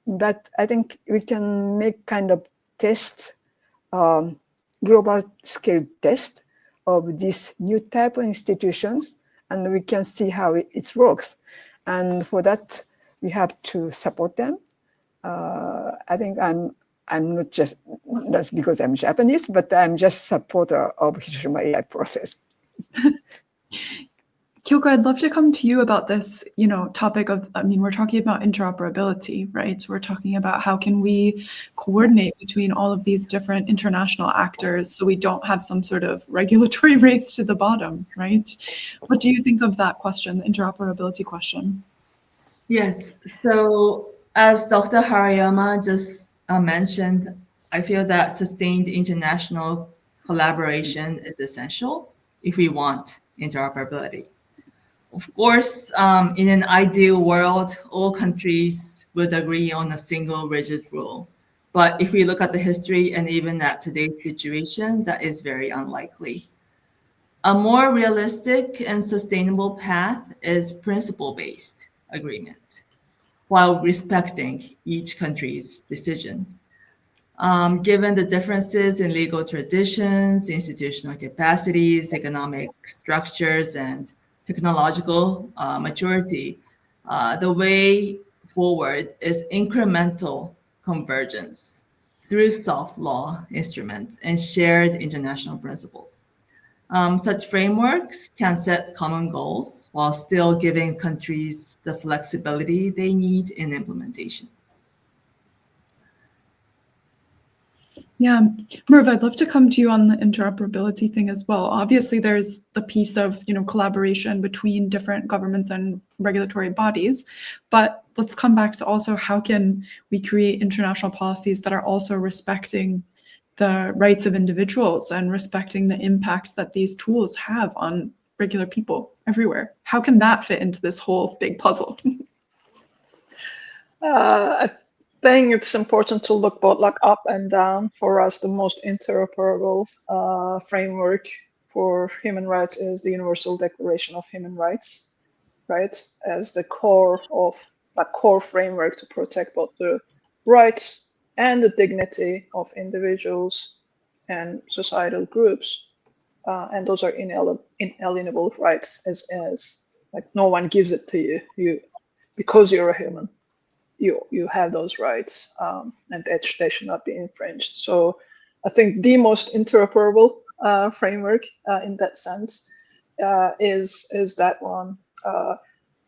but I think we can make kind of test, global scale test of this new type of institutions, and we can see how it works. And for that, we have to support them. I think I'm not just, that's because I'm Japanese, but I'm just supporter of Hiroshima AI process. Kyoko, I'd love to come to you about this, topic of, we're talking about interoperability, right? So we're talking about how can we coordinate between all of these different international actors so we don't have some sort of regulatory race to the bottom, right? What do you think of that question, the interoperability question? Yes, so as Dr. Harayama just mentioned, I feel that sustained international collaboration is essential if we want interoperability. Of course, in an ideal world, all countries would agree on a single rigid rule. But if we look at the history and even at today's situation, that is very unlikely. A more realistic and sustainable path is principle-based agreement, while respecting each country's decision. Given the differences in legal traditions, institutional capacities, economic structures, and technological maturity, the way forward is incremental convergence through soft law instruments and shared international principles. Such frameworks can set common goals while still giving countries the flexibility they need in implementation. Yeah, Merve, I'd love to come to you on the interoperability thing as well. Obviously, there's the piece of collaboration between different governments and regulatory bodies, but let's come back to also how can we create international policies that are also respecting the rights of individuals and respecting the impact that these tools have on regular people everywhere. How can that fit into this whole big puzzle? I think it's important to look both like up and down. For us, the most interoperable framework for human rights is the Universal Declaration of Human Rights, right? As the core of core framework to protect both the rights and the dignity of individuals and societal groups. And those are inalienable rights, as like no one gives it to you because you're a human. You have those rights, and they should not be infringed. So I think the most interoperable framework in that sense is that one.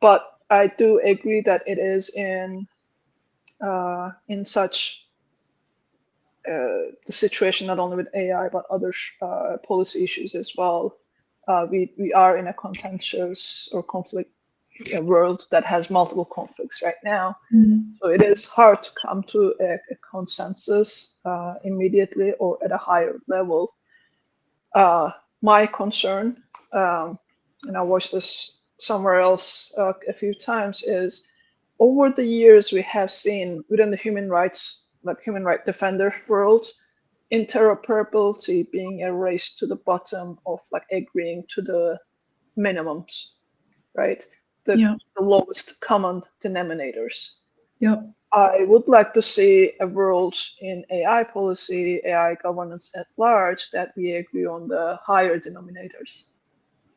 But I do agree that it is in such the situation not only with AI but other policy issues as well. We are in a contentious or conflict world that has multiple conflicts right now. Mm-hmm. So it is hard to come to a consensus immediately or at a higher level. My concern, and I watched this somewhere else a few times, is over the years we have seen within the human rights defender world, interoperability being a race to the bottom of agreeing to the minimums, right? The lowest common denominators. Yep. I would like to see a world in AI policy, AI governance at large, that we agree on the higher denominators,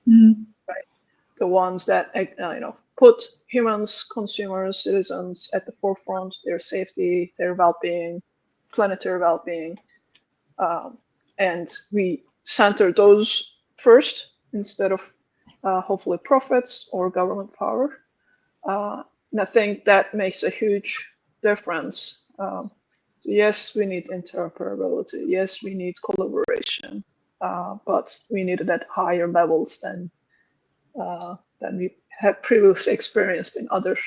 right? The ones that put humans, consumers, citizens at the forefront, their safety, their well-being, planetary well-being, and we center those first instead of hopefully profits or government power. And I think that makes a huge difference. So yes, we need interoperability. Yes, we need collaboration, but we need it at higher levels than we have previously experienced in other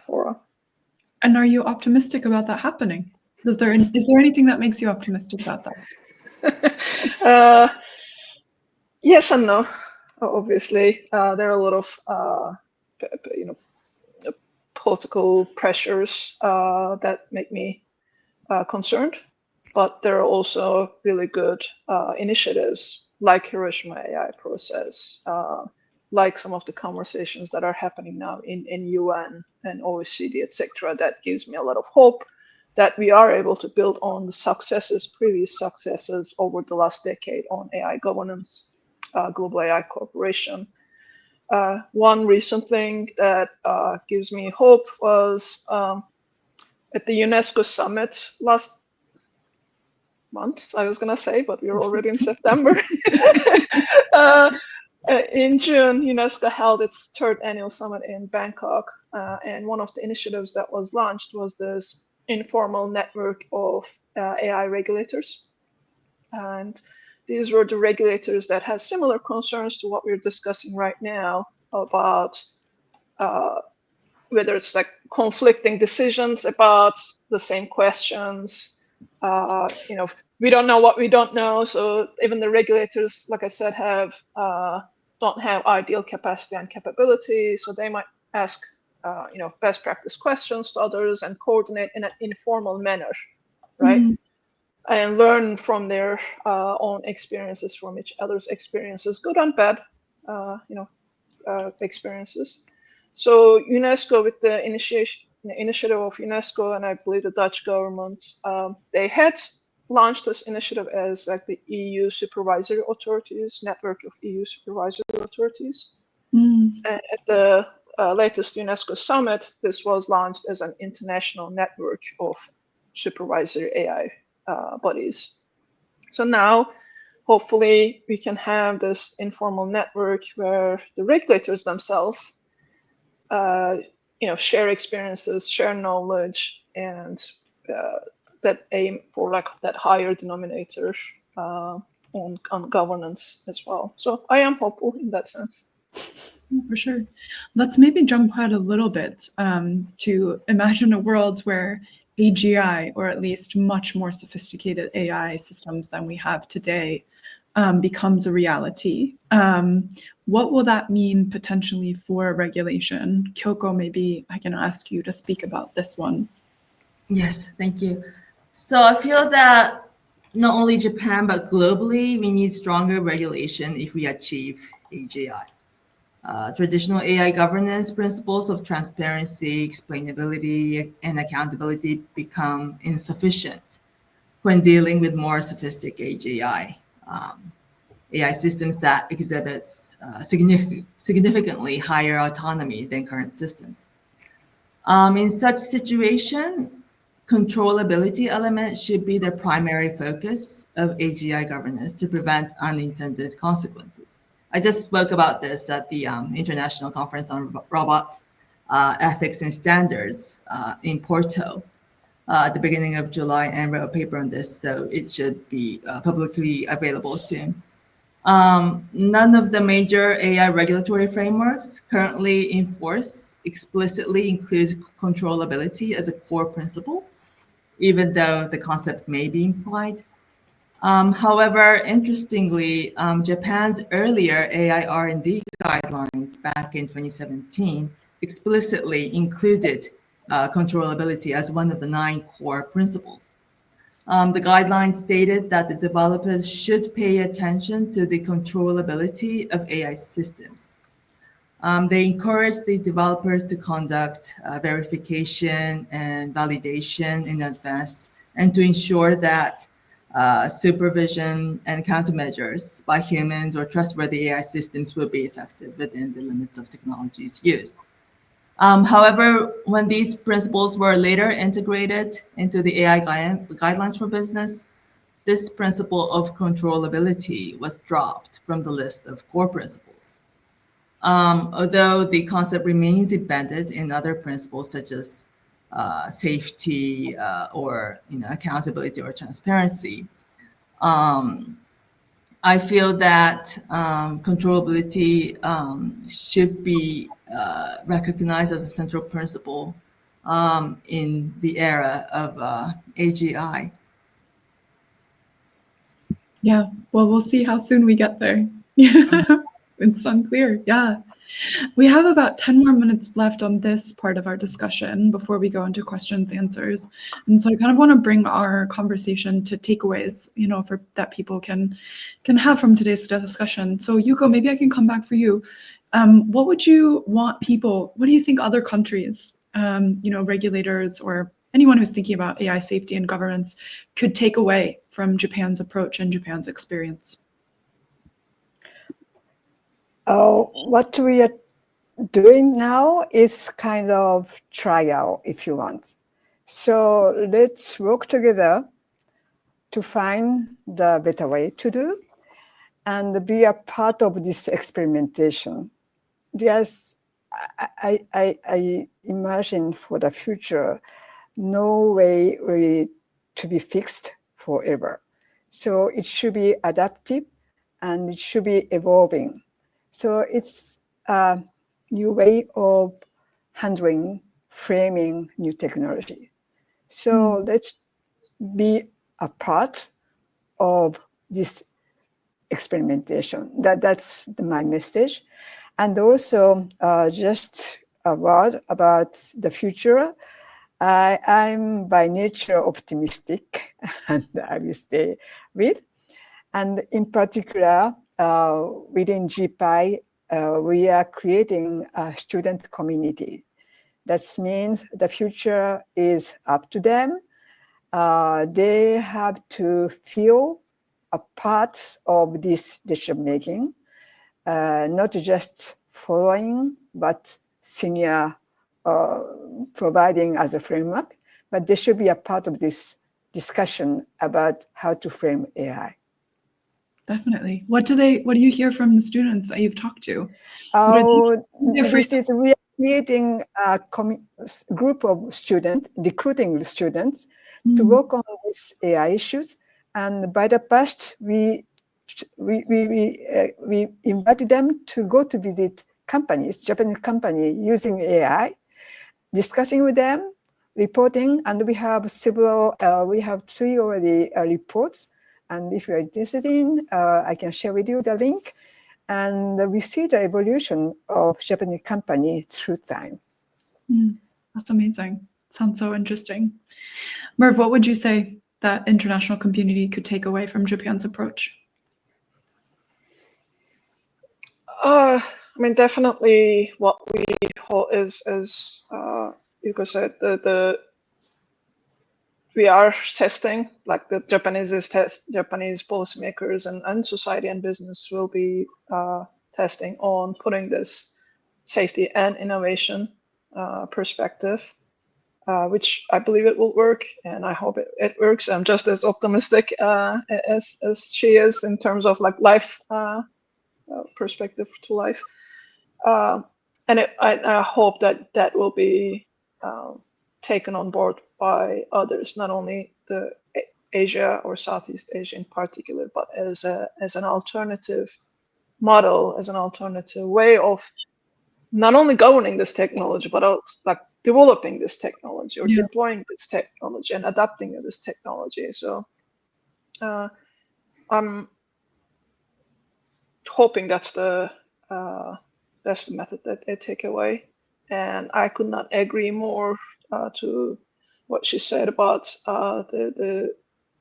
fora. And are you optimistic about that happening? Is there anything that makes you optimistic about that? Yes and no. Obviously, there are a lot of political pressures that make me concerned, but there are also really good initiatives like Hiroshima AI Process, like some of the conversations that are happening now in UN and OECD, etc. That gives me a lot of hope that we are able to build on the previous successes over the last decade on AI governance, global AI cooperation. One recent thing that gives me hope was at the UNESCO summit last month, I was going to say, but we're already in September. In June, UNESCO held its third annual summit in Bangkok, and one of the initiatives that was launched was this informal network of AI regulators. And these were the regulators that had similar concerns to what we're discussing right now about whether it's like conflicting decisions about the same questions. We don't know what we don't know. So even the regulators, like I said, don't have ideal capacity and capability. So they might ask, best practice questions to others and coordinate in an informal manner, right? Mm-hmm. And learn from their own experiences, from each other's experiences, good and bad, experiences. So UNESCO, with the initiative of UNESCO, and I believe the Dutch government, they had launched this initiative as like the EU supervisory authorities, network of EU supervisory authorities. And at the latest UNESCO summit, this was launched as an international network of supervisory AI bodies. So now, hopefully, we can have this informal network where the regulators themselves, share experiences, share knowledge, and that aim for like that higher denominator on governance as well. So I am hopeful in that sense. For sure. Let's maybe jump ahead a little bit to imagine a world where AGI, or at least much more sophisticated AI systems than we have today, becomes a reality. What will that mean potentially for regulation? Kyoko, maybe I can ask you to speak about this one. Yes, thank you. So I feel that not only Japan, but globally, we need stronger regulation if we achieve AGI. Traditional AI governance principles of transparency, explainability, and accountability become insufficient when dealing with more sophisticated AGI. AI systems that exhibits significantly higher autonomy than current systems. In such situation, controllability element should be the primary focus of AGI governance to prevent unintended consequences. I just spoke about this at the International Conference on Robot Ethics and Standards in Porto at the beginning of July, and wrote a paper on this, so it should be publicly available soon. None of the major AI regulatory frameworks currently in force explicitly include controllability as a core principle, even though the concept may be implied. However, interestingly, Japan's earlier AI R&D guidelines back in 2017 explicitly included controllability as one of the 9 core principles. The guidelines stated that the developers should pay attention to the controllability of AI systems. They encourage the developers to conduct verification and validation in advance, and to ensure that supervision and countermeasures by humans or trustworthy AI systems will be effective within the limits of technologies used. However, when these principles were later integrated into the AI guidelines for business, this principle of controllability was dropped from the list of core principles. Although the concept remains embedded in other principles such as safety or accountability or transparency, I feel that controllability should be recognized as a central principle in the era of AGI. Yeah, well, we'll see how soon we get there. It's unclear, yeah. We have about 10 more minutes left on this part of our discussion before we go into questions, answers. And so I kind of want to bring our conversation to takeaways, that people can have from today's discussion. So Yuko, maybe I can come back for you. what would you want people, what do you think other countries, regulators or anyone who's thinking about AI safety and governance could take away from Japan's approach and Japan's experience? What we are doing now is kind of trial, if you want. So let's work together to find the better way to do and be a part of this experimentation. Yes, I imagine for the future, no way really to be fixed forever. So it should be adaptive and it should be evolving. So it's a new way of handling, framing new technology. So let's be a part of this experimentation. That's my message. And also just a word about the future. I'm by nature optimistic, and I will stay with. And in particular, within GPAI, we are creating a student community. That means the future is up to them. They have to feel a part of this decision making, not just following, but senior providing as a framework, but they should be a part of this discussion about how to frame AI. Definitely. What do you hear from the students that you've talked to? We are creating a group of students, recruiting students to work on these AI issues. And by the past, we invited them to go to visit companies, Japanese company using AI, discussing with them, reporting, and we have several. We have 3 already reports. And if you're interested in, I can share with you the link. And we see the evolution of Japanese company through time. That's amazing. Sounds so interesting. Merv, what would you say that international community could take away from Japan's approach? Definitely what we hold is, as Yuko said, we are testing, like the Japanese policymakers and society and business will be testing on putting this safety and innovation perspective, which I believe it will work, and I hope it works. I'm just as optimistic as she is in terms of like life perspective to life, and I hope that will be taken on board by others, not only the Asia or Southeast Asia in particular, but as an alternative model, as an alternative way of not only governing this technology, but also like developing this technology or deploying this technology and adapting this technology. So I'm hoping that's the method that they take away. And I could not agree more to what she said about the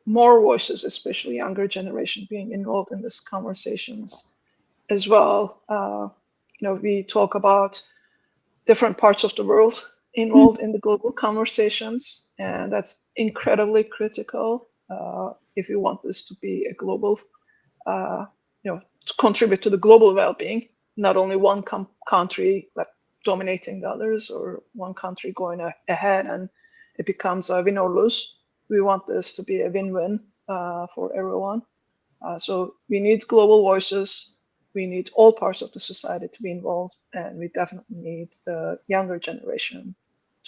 more voices, especially younger generation, being involved in these conversations as well. We talk about different parts of the world involved in the global conversations, and that's incredibly critical if you want this to be a global, to contribute to the global well-being, not only one country like dominating the others or one country going ahead and it becomes a win or lose. We want this to be a win-win for everyone. So we need global voices. We need all parts of the society to be involved, and we definitely need the younger generation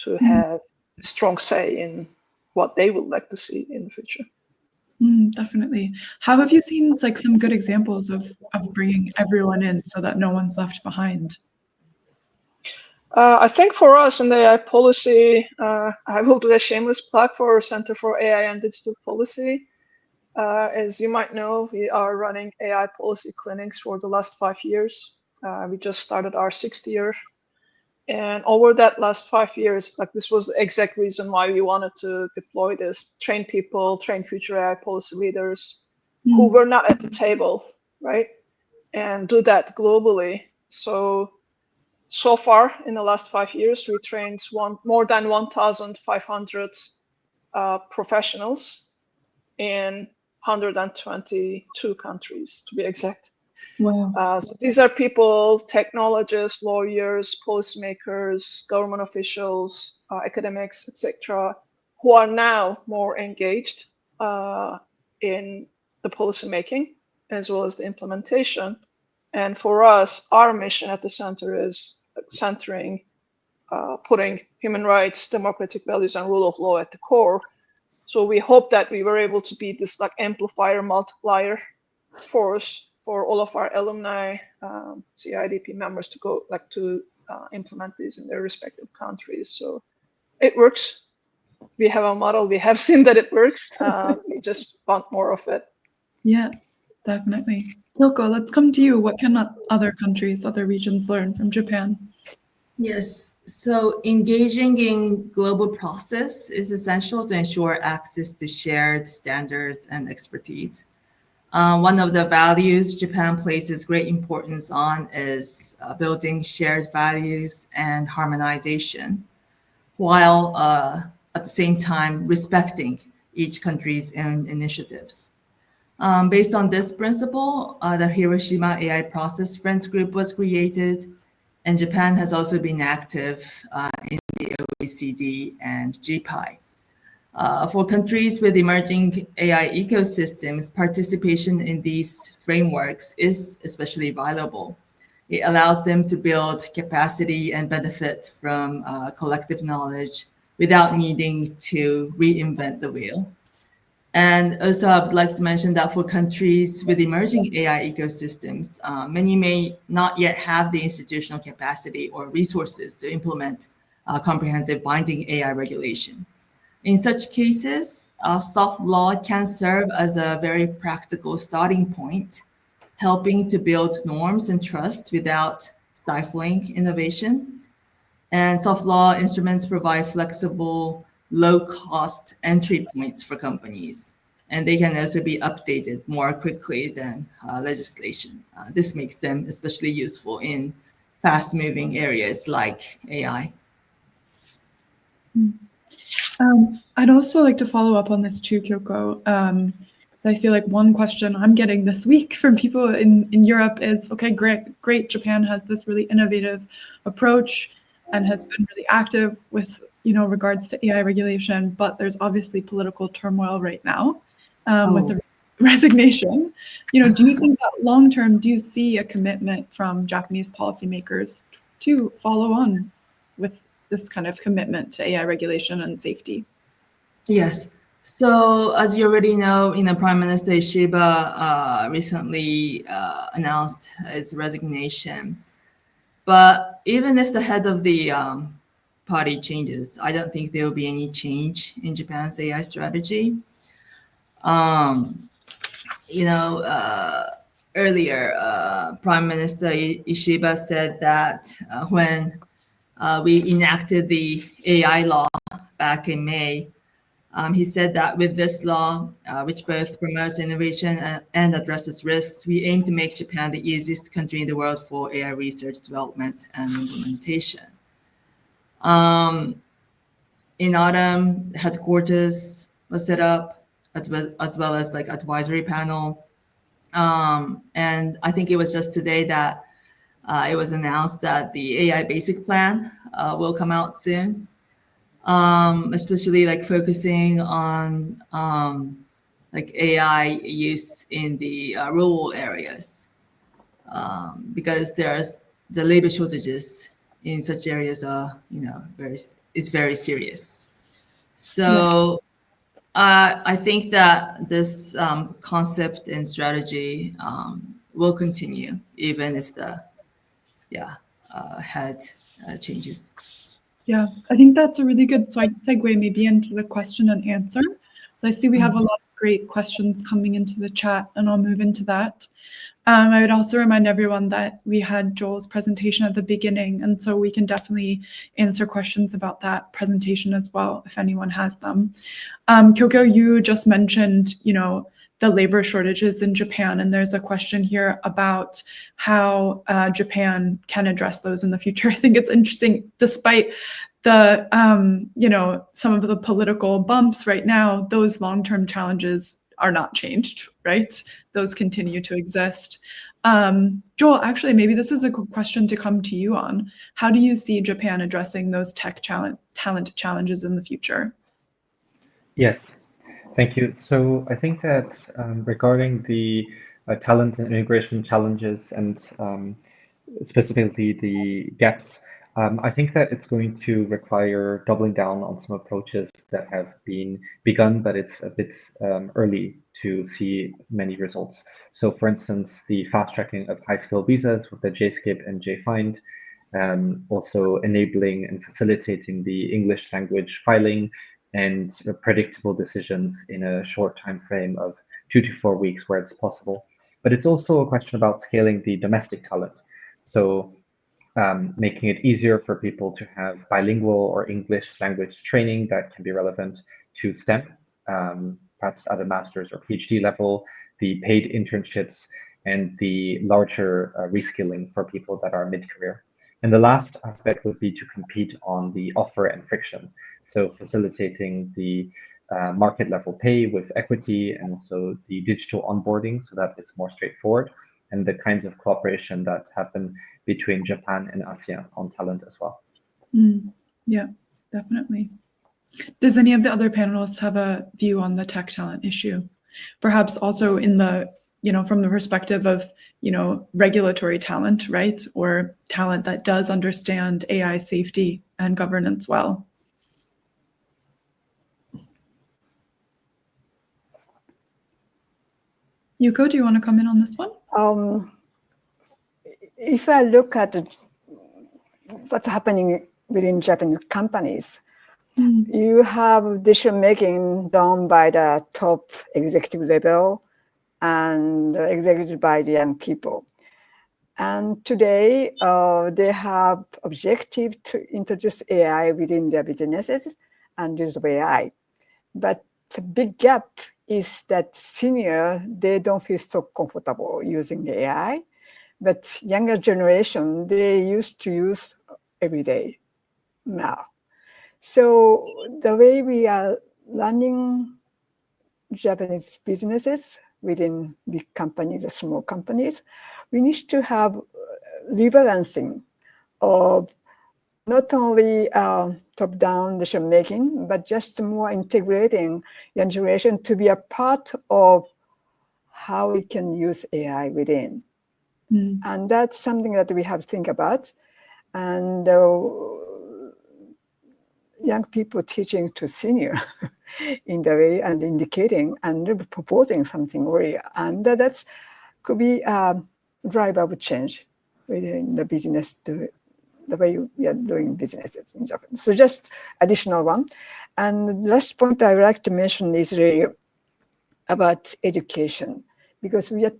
to have a strong say in what they would like to see in the future. Definitely. How have you seen like some good examples of bringing everyone in so that no one's left behind? I think for us in the AI policy, I will do a shameless plug for our Center for AI and Digital Policy. As you might know, we are running AI policy clinics for the last 5 years. We just started our 6th year. And over that last 5 years, like this was the exact reason why we wanted to deploy this, train people, train future AI policy leaders who were not at the table, right? And do that globally. So So far, in the last 5 years, we trained more than 1,500 professionals in 122 countries, to be exact. Wow. So these are people, technologists, lawyers, policymakers, government officials, academics, etc., who are now more engaged in the policymaking as well as the implementation. And for us, our mission at the center is centering, putting human rights, democratic values, and rule of law at the core. So we hope that we were able to be this like amplifier, multiplier force for all of our alumni, CIDP members to go to implement these in their respective countries. So it works. We have a model. We have seen that it works. We just want more of it. Yeah, definitely. Kyoko, let's come to you. What can other countries, other regions learn from Japan? Yes, so engaging in global process is essential to ensure access to shared standards and expertise. One of the values Japan places great importance on is building shared values and harmonization, while at the same time respecting each country's own initiatives. Based on this principle, the Hiroshima AI Process Friends Group was created, and Japan has also been active in the OECD and GPAI. For countries with emerging AI ecosystems, participation in these frameworks is especially valuable. It allows them to build capacity and benefit from collective knowledge without needing to reinvent the wheel. And also, I would like to mention that for countries with emerging AI ecosystems, many may not yet have the institutional capacity or resources to implement comprehensive binding AI regulation. In such cases, soft law can serve as a very practical starting point, helping to build norms and trust without stifling innovation. And soft law instruments provide flexible, low-cost entry points for companies, and they can also be updated more quickly than legislation. This makes them especially useful in fast-moving areas like AI. I'd also like to follow up on this too, Kyoko, because I feel like one question I'm getting this week from people in Europe is, okay, great, Japan has this really innovative approach and has been really active with, regards to AI regulation, but there's obviously political turmoil right now with the resignation. Do you think that long term, do you see a commitment from Japanese policymakers to follow on with this kind of commitment to AI regulation and safety? Yes. So as you already know, Prime Minister Ishiba recently announced his resignation. But even if the head of the party changes, I don't think there will be any change in Japan's AI strategy. Earlier, Prime Minister Ishiba said that when we enacted the AI law back in May, he said that with this law, which both promotes innovation and addresses risks, we aim to make Japan the easiest country in the world for AI research, development, and implementation. In autumn, headquarters was set up, as well as like advisory panel. And I think it was just today that it was announced that the AI basic plan will come out soon. Especially like focusing on like AI use in the rural areas, because there's the labor shortages in such areas are very serious. So I think that this concept and strategy will continue even if the head changes. Yeah, I think that's a really good segue maybe into the question and answer. So I see we have a lot of great questions coming into the chat, and I'll move into that. I would also remind everyone that we had Joel's presentation at the beginning, and so we can definitely answer questions about that presentation as well if anyone has them. Kyoko, you just mentioned, the labor shortages in Japan. And there's a question here about how Japan can address those in the future. I think it's interesting, despite the, some of the political bumps right now, those long-term challenges are not changed, right? Those continue to exist. Joel, actually, maybe this is a good question to come to you on. How do you see Japan addressing those tech talent challenges in the future? Yes, thank you. So I think that regarding the talent and integration challenges and specifically the gaps, I think that it's going to require doubling down on some approaches that have been begun, but it's a bit early to see many results. So for instance, the fast tracking of high skill visas with the JSkip and JFind, also enabling and facilitating the English language filing and predictable decisions in a short time frame of 2 to 4 weeks where it's possible. But it's also a question about scaling the domestic talent. So making it easier for people to have bilingual or English language training that can be relevant to STEM, perhaps at a master's or PhD level, the paid internships, and the larger reskilling for people that are mid-career. And the last aspect would be to compete on the offer and friction. So facilitating the market level pay with equity and also the digital onboarding so that it's more straightforward, and the kinds of cooperation that happen between Japan and ASEAN on talent as well. Yeah, definitely. Does any of the other panelists have a view on the tech talent issue? Perhaps also in the, from the perspective of, regulatory talent, right? Or talent that does understand AI safety and governance well. Yuko, do you want to come in on this one? If I look at what's happening within Japanese companies, you have decision making done by the top executive level and executed by the young people. And today, they have objective to introduce AI within their businesses and use of AI. But the big gap is that senior, they don't feel so comfortable using the AI. But younger generation, they used to use every day now. So the way we are running Japanese businesses within big companies or small companies, we need to have rebalancing of not only top-down decision-making, but just more integrating young generation to be a part of how we can use AI within. And that's something that we have to think about. And young people teaching to senior in the way and indicating and proposing something really. And that's could be a driver of change within the business to the way we are doing businesses in Japan. So just additional one. And the last point I would like to mention is really about education, because we are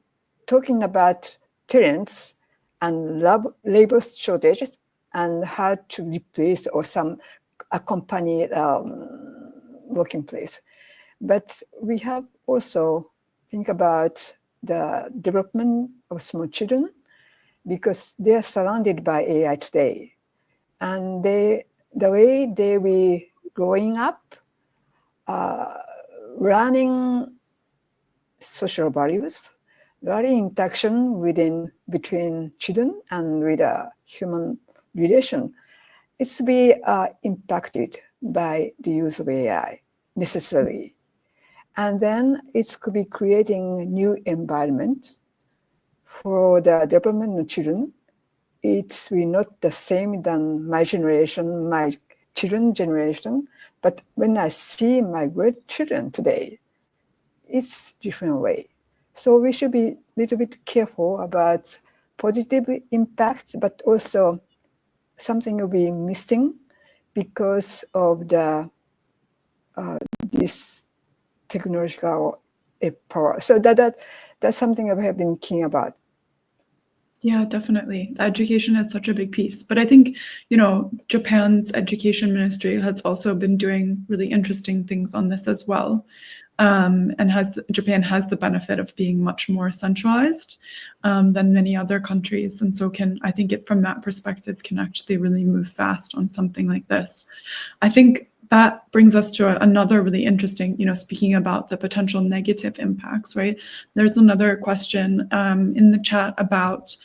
talking about talents and labor shortages and how to replace or accompany working place. But we have also think about the development of small children, because they are surrounded by AI today. And the way they will growing up, learning social values, learning interaction between children and with a human relation, it's to be impacted by the use of AI necessarily. And then it could be creating new environment for the development of children. It's really not the same than my generation, my children's generation, but when I see my grandchildren today, it's different way. So we should be a little bit careful about positive impacts, but also something will be missing because of the this technological power. So that's something I have been thinking about. Yeah, definitely. Education is such a big piece. But I think, Japan's education ministry has also been doing really interesting things on this as well. and Japan has the benefit of being much more centralized than many other countries, and so I think it from that perspective can actually really move fast on something like this. I think that brings us to another really interesting, speaking about the potential negative impacts, right? There's another question in the chat about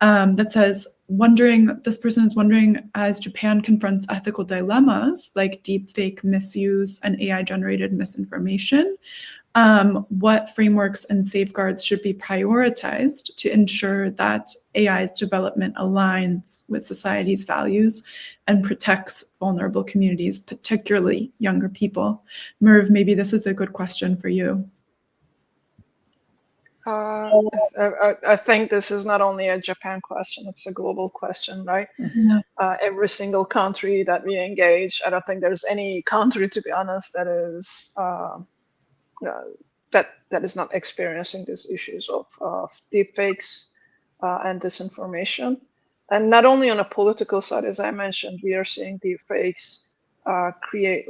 that says, this person is wondering, as Japan confronts ethical dilemmas like deepfake misuse and AI-generated misinformation, what frameworks and safeguards should be prioritized to ensure that AI's development aligns with society's values and protects vulnerable communities, particularly younger people? Merve, maybe this is a good question for you. I think this is not only a Japan question, it's a global question, right? Yeah. Every single country that we engage, I don't think there's any country, to be honest, that is that is not experiencing these issues of deepfakes and disinformation. And not only on a political side, as I mentioned, we are seeing deepfakes create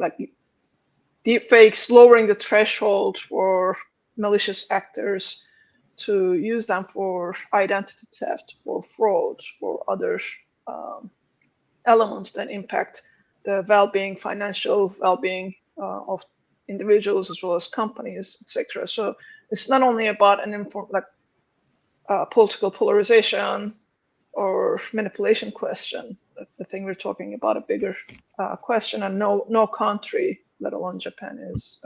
deepfakes lowering the threshold for malicious actors to use them for identity theft, for fraud, for other elements that impact the well-being, financial well-being of individuals as well as companies, etc. So it's not only about political polarization or manipulation question. I think we're talking about a bigger question, and no country, let alone Japan, is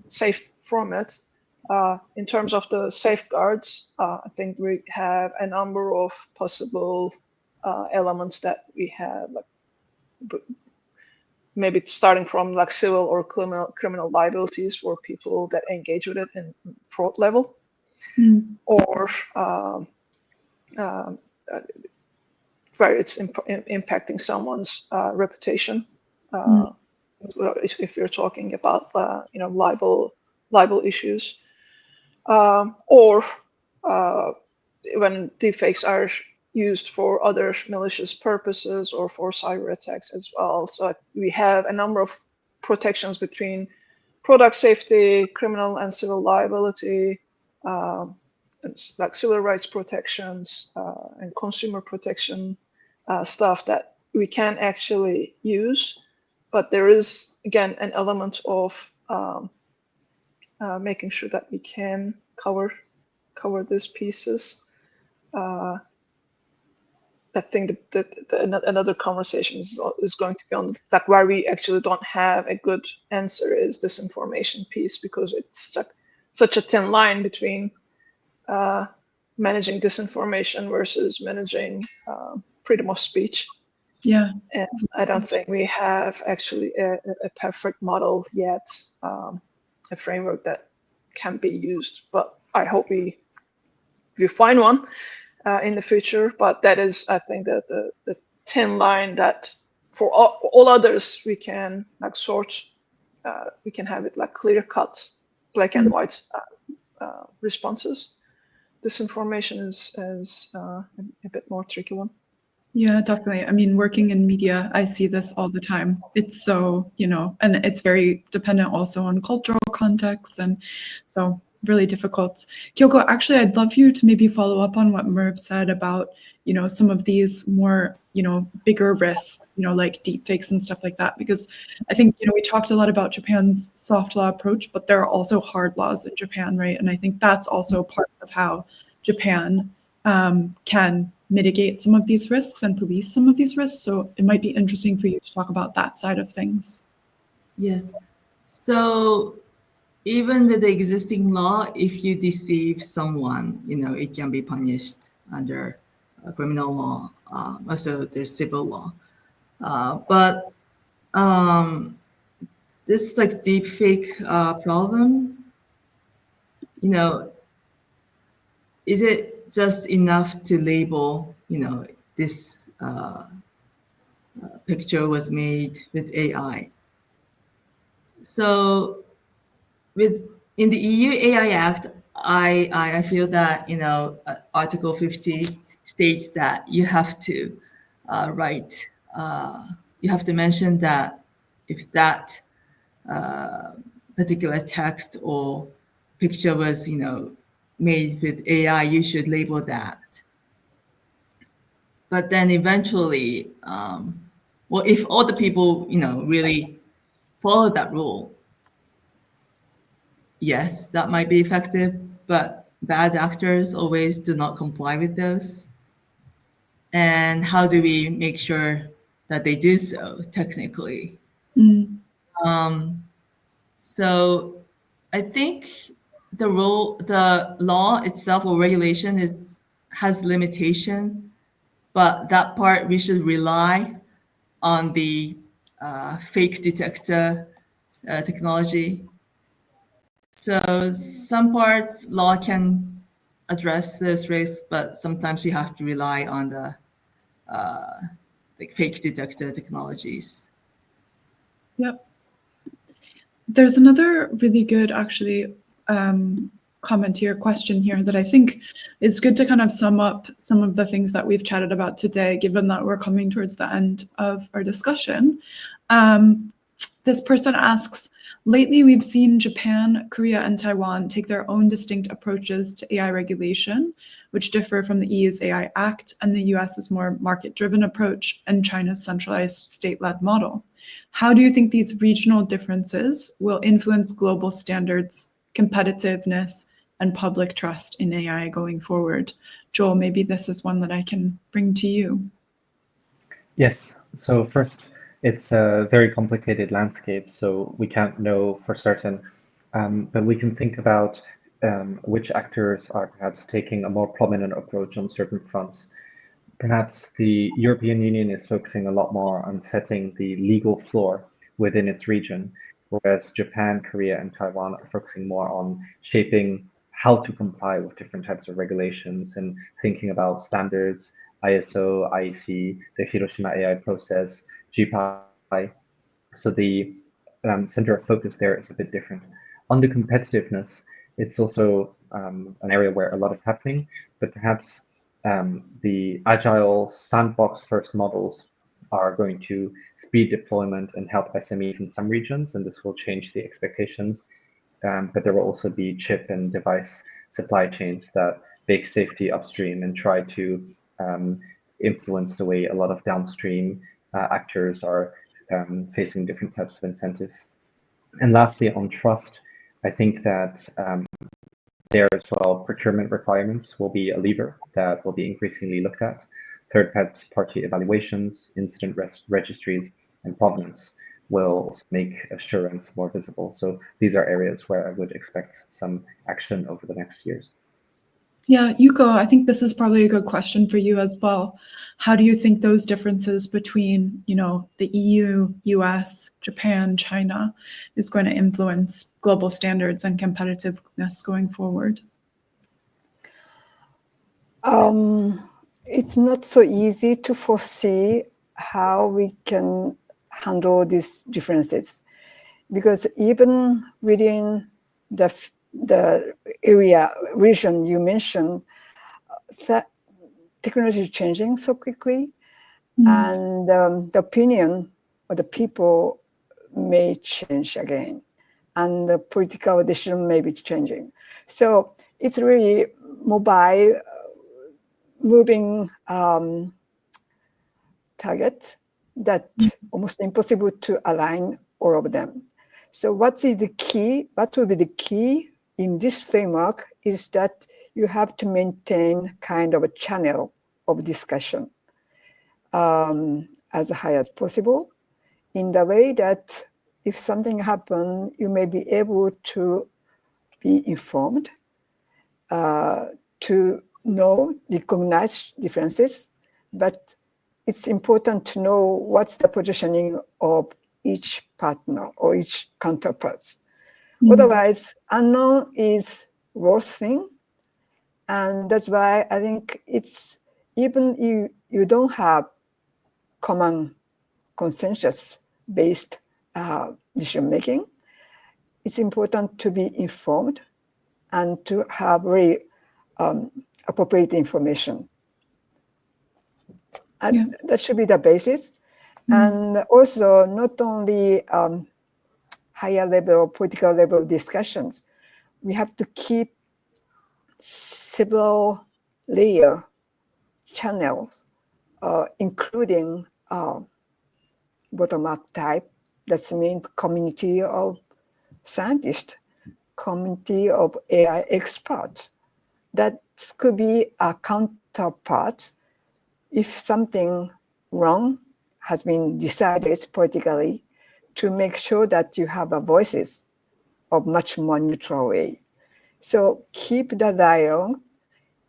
safe from it. In terms of the safeguards, I think we have a number of possible elements that we have, maybe starting from civil or criminal liabilities for people that engage with it in fraud level, or where it's impacting someone's reputation. If you're talking about libel issues, or when deepfakes are used for other malicious purposes or for cyber attacks as well. So we have a number of protections between product safety, criminal and civil liability, civil rights protections and consumer protection stuff that we can actually use. But there is, again, an element of making sure that we can cover these pieces. I think that another conversation is going to be on where we actually don't have a good answer is this information piece, because it's such a thin line between managing disinformation versus managing freedom of speech. Yeah. And I don't think we have actually a perfect model yet, a framework that can be used. But I hope we find one in the future. But that is, I think, the thin line that for all others we can sort. We can have it clear cut, black and white responses. Disinformation is a bit more tricky one. Yeah, definitely. I mean, working in media, I see this all the time. It's so, and it's very dependent also on cultural context, and so really difficult. Kyoko, actually, I'd love you to maybe follow up on what Merve said about, some of these more, bigger risks, like deepfakes and stuff like that, because I think, we talked a lot about Japan's soft law approach, but there are also hard laws in Japan, right? And I think that's also part of how Japan can mitigate some of these risks and police some of these risks. So it might be interesting for you to talk about that side of things. Yes. So even with the existing law, if you deceive someone, it can be punished under criminal law. Also, there's civil law. But this deepfake problem, is it just enough to label, this picture was made with AI? So in the EU AI Act, I feel that, Article 50 states that you have to you have to mention that if that particular text or picture was, made with AI, you should label that. But then eventually, well, if all the people, really follow that rule, yes, that might be effective, but bad actors always do not comply with those. And how do we make sure that they do so technically? So I think the law itself or regulation has limitation, but that part we should rely on the fake detector technology. So some parts law can address this risk, but sometimes we have to rely on the fake detector technologies. Yep. There's another really good, actually, comment here, question here that I think is good to kind of sum up some of the things that we've chatted about today, given that we're coming towards the end of our discussion. This person asks, lately we've seen Japan, Korea, and Taiwan take their own distinct approaches to AI regulation, which differ from the EU's AI Act and the US's more market-driven approach and China's centralized state-led model. How do you think these regional differences will influence global standards, competitiveness, and public trust in AI going forward? Joel, maybe this is one that I can bring to you. Yes. So first, it's a very complicated landscape, so we can't know for certain, but we can think about which actors are perhaps taking a more prominent approach on certain fronts. Perhaps the European Union is focusing a lot more on setting the legal floor within its region, whereas Japan, Korea, and Taiwan are focusing more on shaping how to comply with different types of regulations and thinking about standards, ISO, IEC, the Hiroshima AI Process, GPAI. So the center of focus there is a bit different. On the competitiveness, it's also an area where a lot is happening, but perhaps the agile sandbox first models are going to speed deployment and help SMEs in some regions, and this will change the expectations. But there will also be chip and device supply chains that bake safety upstream and try to influence the way a lot of downstream actors are facing different types of incentives. And lastly, on trust, I think that there as well, procurement requirements will be a lever that will be increasingly looked at. Third-party evaluations, incident registries, and provenance will make assurance more visible. So these are areas where I would expect some action over the next years. Yeah, Yuko, I think this is probably a good question for you as well. How do you think those differences between, the EU, US, Japan, China is going to influence global standards and competitiveness going forward? It's not so easy to foresee how we can handle these differences, because even within the region you mentioned, technology is changing so quickly, and the opinion of the people may change again, and the political decision may be changing. So it's really mobile, moving target that almost impossible to align all of them. So what will be the key in this framework is that you have to maintain kind of a channel of discussion as high as possible, in the way that if something happens, you may be able to be informed, to recognize differences, but it's important to know what's the positioning of each partner or each counterparts. Otherwise, unknown is worst thing, and that's why I think it's even you don't have common consensus-based decision making. It's important to be informed and to have very appropriate information. And that should be the basis. And also not only higher level, political level discussions, we have to keep several layer channels, including bottom-up type. That means community of scientists, community of AI experts. That could be a counterpart if something wrong has been decided politically, to make sure that you have a voices of much more neutral way. So keep the dialogue,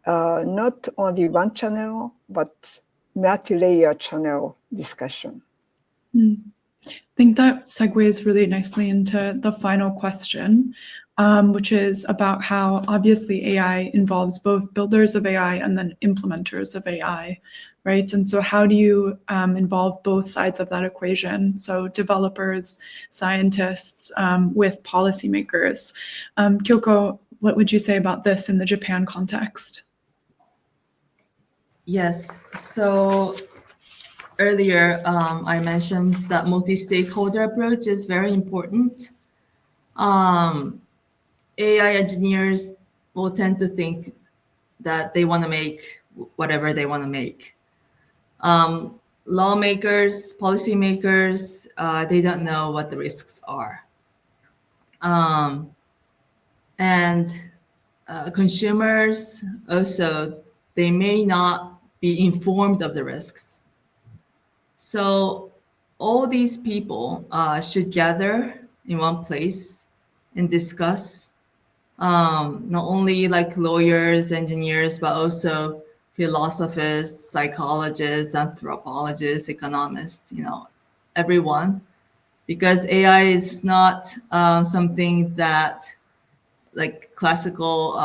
not only one channel, but multi-layer channel discussion. I think that segues really nicely into the final question, which is about how obviously AI involves both builders of AI and then implementers of AI, right? And so how do you involve both sides of that equation? So developers, scientists, with policymakers. Kyoko, what would you say about this in the Japan context? Yes, so earlier I mentioned that multi-stakeholder approach is very important. AI engineers will tend to think that they want to make whatever they want to make. Lawmakers, policymakers, they don't know what the risks are. And consumers also, they may not be informed of the risks. So all these people should gather in one place and discuss, not only like lawyers, engineers, but also philosophers, psychologists, anthropologists, economists, everyone. Because AI is not something that like classical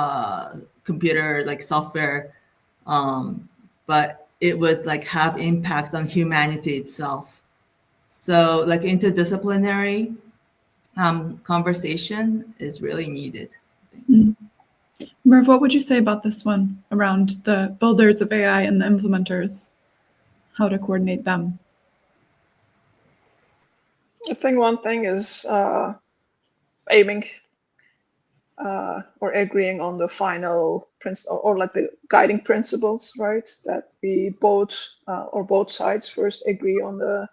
computer, like software, but it would like have impact on humanity itself. So like interdisciplinary conversation is really needed. Merve, what would you say about this one around the builders of AI and the implementers? How to coordinate them? I think one thing is aiming or agreeing on the final principle, or like the guiding principles, right? That we both or both sides first agree on the,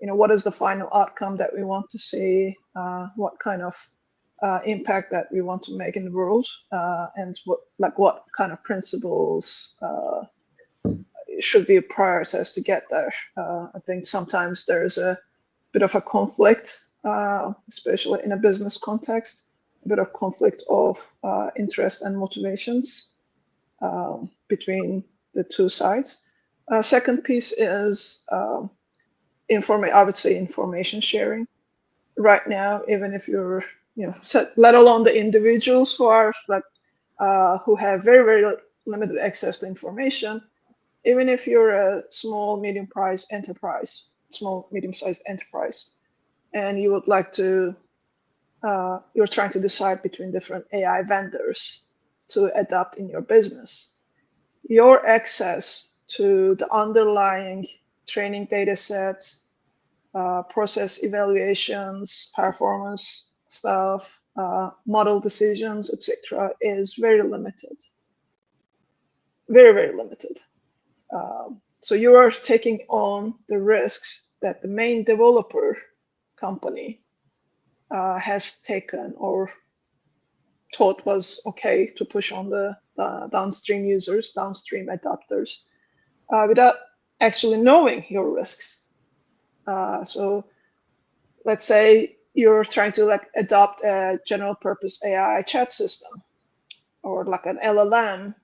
what is the final outcome that we want to see, what kind of impact that we want to make in the world, and what kind of principles should be prioritized to get there. I think sometimes there's a bit of a conflict, especially in a business context, a bit of conflict of interest and motivations between the two sides. Second piece is I would say information sharing. Right now, even if you're, let alone the individuals who are who have very, very limited access to information, even if you're a small, medium-sized enterprise, and you would like to, you're trying to decide between different AI vendors to adopt in your business, your access to the underlying training data sets, process evaluations, performance stuff, model decisions, etc., is very limited. Very, very limited. So you are taking on the risks that the main developer company has taken or thought was okay to push on the downstream users, downstream adopters, without actually knowing your risks. So let's say you're trying to adopt a general purpose AI chat system or like an LLM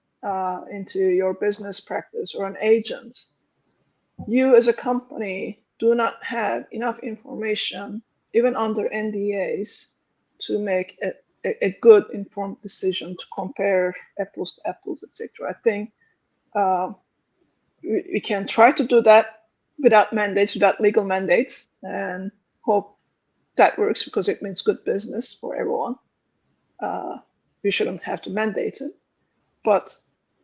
into your business practice, or an agent. You as a company do not have enough information, even under NDAs, to make a good informed decision to compare apples to apples, etc. I think we can try to do that without mandates, without legal mandates, and hope that works, because it means good business for everyone. We shouldn't have to mandate it, but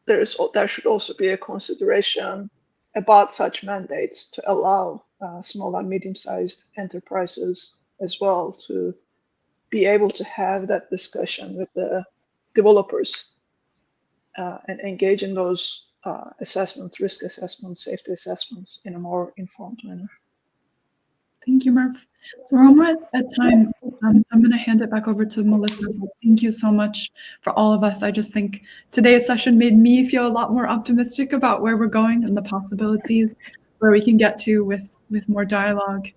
there should also be a consideration about such mandates to allow small and medium-sized enterprises as well to be able to have that discussion with the developers and engage in those assessments, risk assessments, safety assessments in a more informed manner. Thank you, Merve. So we're almost at time, so I'm going to hand it back over to Melissa. Thank you so much for all of us. I just think today's session made me feel a lot more optimistic about where we're going and the possibilities where we can get to with more dialogue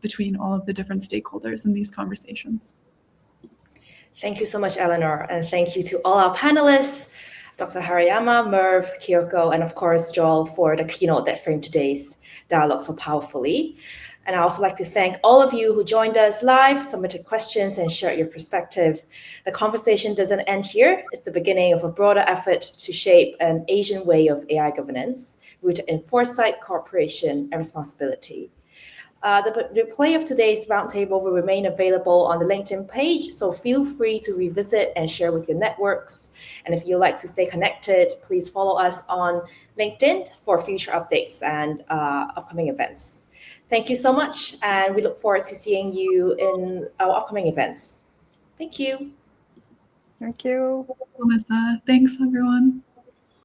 between all of the different stakeholders in these conversations. Thank you so much, Eleanor, and thank you to all our panelists, Dr. Harayama, Merve, Kyoko, and of course, Joel, for the keynote that framed today's dialogue so powerfully. And I also like to thank all of you who joined us live, submitted questions, and shared your perspective. The conversation doesn't end here. It's the beginning of a broader effort to shape an Asian way of AI governance, rooted in foresight, cooperation, and responsibility. The replay of today's roundtable will remain available on the LinkedIn page, so feel free to revisit and share with your networks. And if you'd like to stay connected, please follow us on LinkedIn for future updates and upcoming events. Thank you so much, and we look forward to seeing you in our upcoming events. Thank you. Thank you. Melissa. Thanks, everyone.